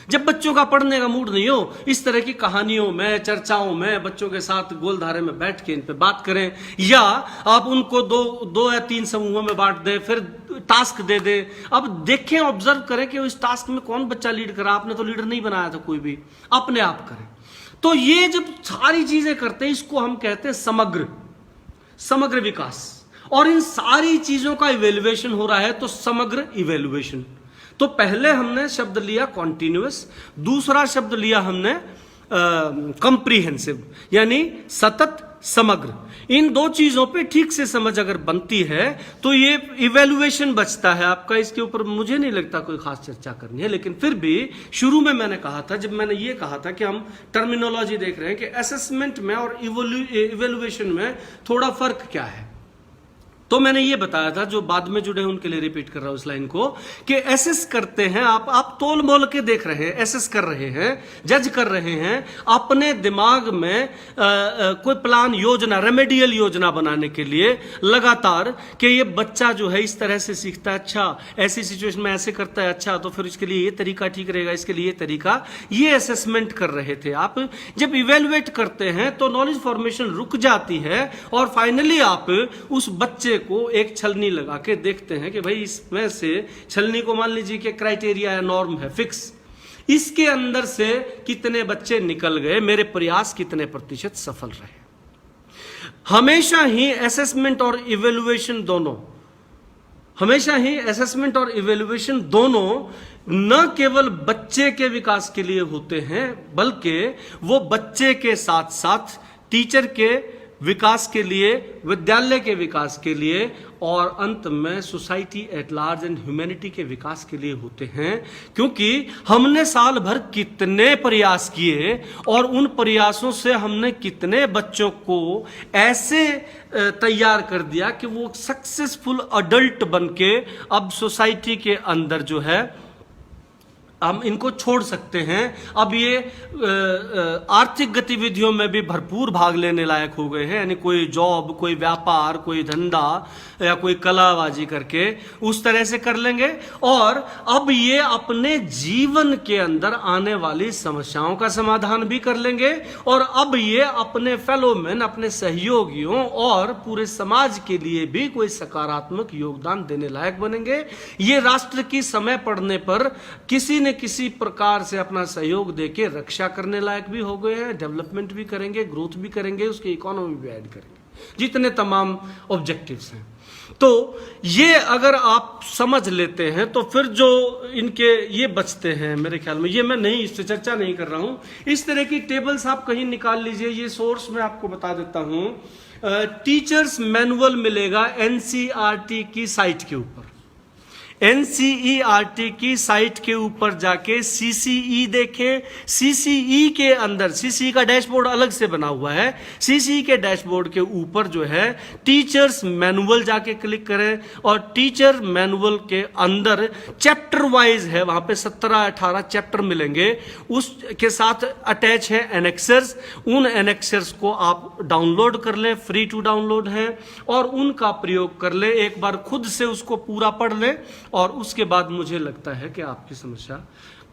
जब बच्चों का पढ़ने का मूड नहीं हो, इस तरह की कहानियों में, चर्चाओं में बच्चों के साथ गोलधारे में बैठ के इन पे बात करें, या आप उनको दो या 3 समूहों में बांट दें, फिर टास्क दे दें। अब देखें, ऑब्जर्व करें कि उस टास्क में कौन बच्चा लीड करा। आपने तो लीडर नहीं बनाया था कोई भी, अपने आप करें। तो ये जब सारी चीजें करते हैं, इसको हम कहते हैं समग्र विकास। और इन सारी चीजों का इवेल्युएशन हो रहा है, तो समग्र इवेल्युएशन। तो पहले हमने शब्द लिया कॉन्टिन्यूअस, दूसरा शब्द लिया हमने कंप्रीहेंसिव, यानी सतत, समग्र। इन दो चीजों पे ठीक से समझ अगर बनती है तो ये इवेल्युएशन बचता है आपका। इसके ऊपर मुझे नहीं लगता कोई खास चर्चा करनी है, लेकिन फिर भी शुरू में मैंने कहा था, जब मैंने ये कहा था कि हम टर्मिनोलॉजी देख रहे हैं कि असेसमेंट में और इवेल्युएशन में थोड़ा फर्क क्या है, तो मैंने ये बताया था, जो बाद में जुड़े हैं उनके लिए रिपीट कर रहा हूं इस लाइन को, कि एसेस करते हैं आप तोल मोल के देख रहे हैं, एसेस कर रहे हैं, जज कर रहे हैं, अपने दिमाग में कोई प्लान, योजना, रेमेडियल योजना बनाने के लिए लगातार, कि ये बच्चा जो है इस तरह से सीखता है, अच्छा ऐसी सिचुएशन में ऐसे करता है, अच्छा तो फिर इसके लिए ये तरीका ठीक रहेगा, इसके लिए ये तरीका, ये असेसमेंट कर रहे थे आप। जब इवेलुएट करते हैं तो नॉलेज फॉर्मेशन रुक जाती है, और फाइनली आप उस बच्चे को एक छलनी लगा के देखते हैं कि भाई इसमें से, छलनी को मान लीजिए कि क्राइटेरिया है, नॉर्म है, फिक्स, इसके अंदर से कितने बच्चे निकल गए, मेरे प्रयास कितने प्रतिशत सफल रहे। हमेशा ही असेसमेंट और इवेल्युएशन दोनों, हमेशा ही असेसमेंट और इवेल्युएशन दोनों न केवल बच्चे के विकास के लिए होते हैं, बल्कि वो बच्चे के साथ साथ टीचर के विकास के लिए, विद्यालय के विकास के लिए, और अंत में society at large and humanity के विकास के लिए होते हैं। क्योंकि हमने साल भर कितने प्रयास किए, और उन प्रयासों से हमने कितने बच्चों को ऐसे तैयार कर दिया कि वो सक्सेसफुल अडल्ट बनके अब सोसाइटी के अंदर जो है हम इनको छोड़ सकते हैं। अब ये आर्थिक गतिविधियों में भी भरपूर भाग लेने लायक हो गए हैं, यानी कोई जॉब, कोई व्यापार, कोई धंधा या कोई कलाबाजी करके उस तरह से कर लेंगे। और अब ये अपने जीवन के अंदर आने वाली समस्याओं का समाधान भी कर लेंगे, और अब ये अपने फेलो मैन, अपने सहयोगियों और पूरे समाज के लिए भी कोई सकारात्मक योगदान देने लायक बनेंगे। ये राष्ट्र की समय पड़ने पर किसी न किसी प्रकार से अपना सहयोग देके रक्षा करने लायक भी हो गए हैं, डेवलपमेंट भी करेंगे, ग्रोथ भी करेंगे, उसकी इकोनॉमी भी ऐड करेंगे, जितने तमाम ऑब्जेक्टिव्स हैं। तो ये अगर आप समझ लेते हैं तो फिर जो इनके ये बचते हैं, मेरे ख्याल में, ये मैं नहीं, इस पे चर्चा नहीं कर रहा हूं, इस तरह की टेबल्स आप कहीं निकाल लीजिए। ये सोर्स मैं आपको बता देता हूं, टीचर्स मैनुअल मिलेगा एनसीईआरटी की साइट के ऊपर। एनसीईआरटी की साइट के ऊपर जाके सीसीई देखें। सीसीई के अंदर, सीसीई का डैशबोर्ड अलग से बना हुआ है, सीसीई के डैशबोर्ड के ऊपर जो है टीचर्स मैनुअल जाके क्लिक करें, और टीचर मैनुअल के अंदर चैप्टर वाइज है, वहां पे 17-18 चैप्टर मिलेंगे, उसके साथ अटैच है एनेक्सर्स। उन एनेक्सर्स को आप डाउनलोड कर लें, फ्री टू डाउनलोड है, और उनका प्रयोग कर लें। एक बार खुद से उसको पूरा पढ़ लें, और उसके बाद मुझे लगता है कि आपकी समस्या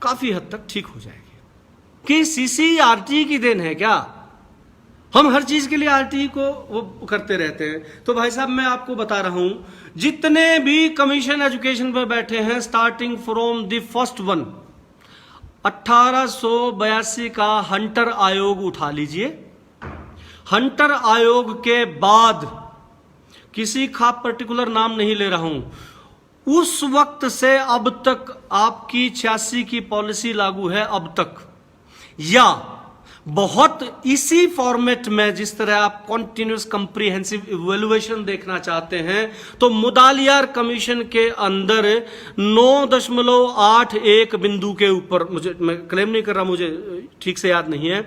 काफी हद तक ठीक हो जाएगी। कि सीसीईआरटी की देन है क्या? हम हर चीज के लिए आरटी को वो करते रहते हैं। तो भाई साहब, मैं आपको बता रहा हूं, जितने भी कमीशन एजुकेशन पर बैठे हैं, starting from the first one, 1882 का हंटर आयोग उठा लीजिए। हंटर आयोग के बाद, किसी का पर्टिकुलर नाम नहीं ले रहा हूं, उस वक्त से अब तक आपकी 86 की पॉलिसी लागू है अब तक, या बहुत इसी फॉर्मेट में जिस तरह आप कॉन्टिन्यूस कंप्रीहेंसिव इवैल्यूएशन देखना चाहते हैं, तो मुदालियार कमीशन के अंदर 9.81 बिंदु के ऊपर, मुझे, मैं क्लेम नहीं कर रहा, मुझे ठीक से याद नहीं है,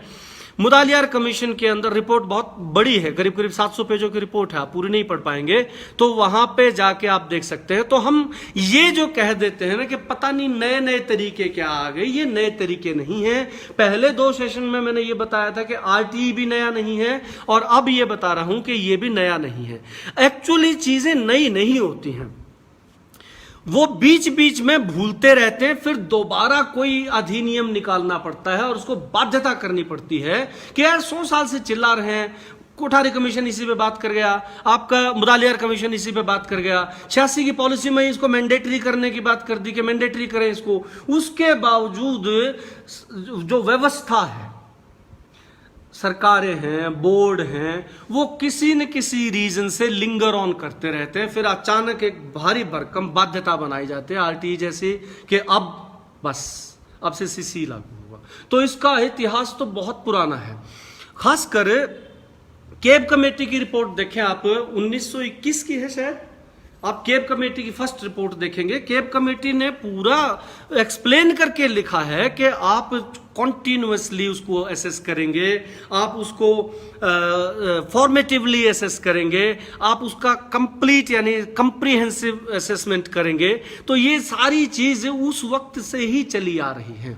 मुदालियार कमीशन के अंदर रिपोर्ट बहुत बड़ी है, करीब करीब 700 पेजों की रिपोर्ट है, आप पूरी नहीं पढ़ पाएंगे, तो वहां पे जाके आप देख सकते हैं। तो हम ये जो कह देते हैं ना कि पता नहीं नए नए तरीके क्या आ गए, ये नए तरीके नहीं है। पहले 2 सेशन में मैंने ये बताया था कि आरटीई भी नया नहीं है, और अब ये बता रहा हूं कि ये भी नया नहीं है। एक्चुअली चीजें नई नहीं होती हैं, वो बीच बीच में भूलते रहते हैं, फिर दोबारा कोई अधिनियम निकालना पड़ता है और उसको बाध्यता करनी पड़ती है कि यार 100 साल से चिल्ला रहे हैं, कोठारी कमीशन इसी पे बात कर गया, आपका मुदालियार कमीशन इसी पे बात कर गया, 86 की पॉलिसी में इसको मैंडेटरी करने की बात कर दी कि मैंडेटरी करें इसको, उसके बावजूद जो व्यवस्था है, सरकारें हैं, बोर्ड हैं, वो किसी न किसी रीजन से लिंगर ऑन करते रहते हैं, फिर अचानक एक भारी भरकम बाध्यता बनाई जाती है आरटीई जैसी कि अब बस, अब से सीसी लागू हुआ। तो इसका इतिहास तो बहुत पुराना है। खासकर केब कमेटी की रिपोर्ट देखें आप, 1921 की है शायद, आप केब कमेटी की फर्स्ट रिपोर्ट देखेंगे, केब कमेटी ने पूरा एक्सप्लेन करके लिखा है कि आप कॉन्टिन्यूअसली उसको एसेस करेंगे, आप उसको फॉर्मेटिवली एसेस करेंगे, आप उसका कंप्लीट यानी कंप्रीहेंसिव असेसमेंट करेंगे। तो ये सारी चीज उस वक्त से ही चली आ रही हैं।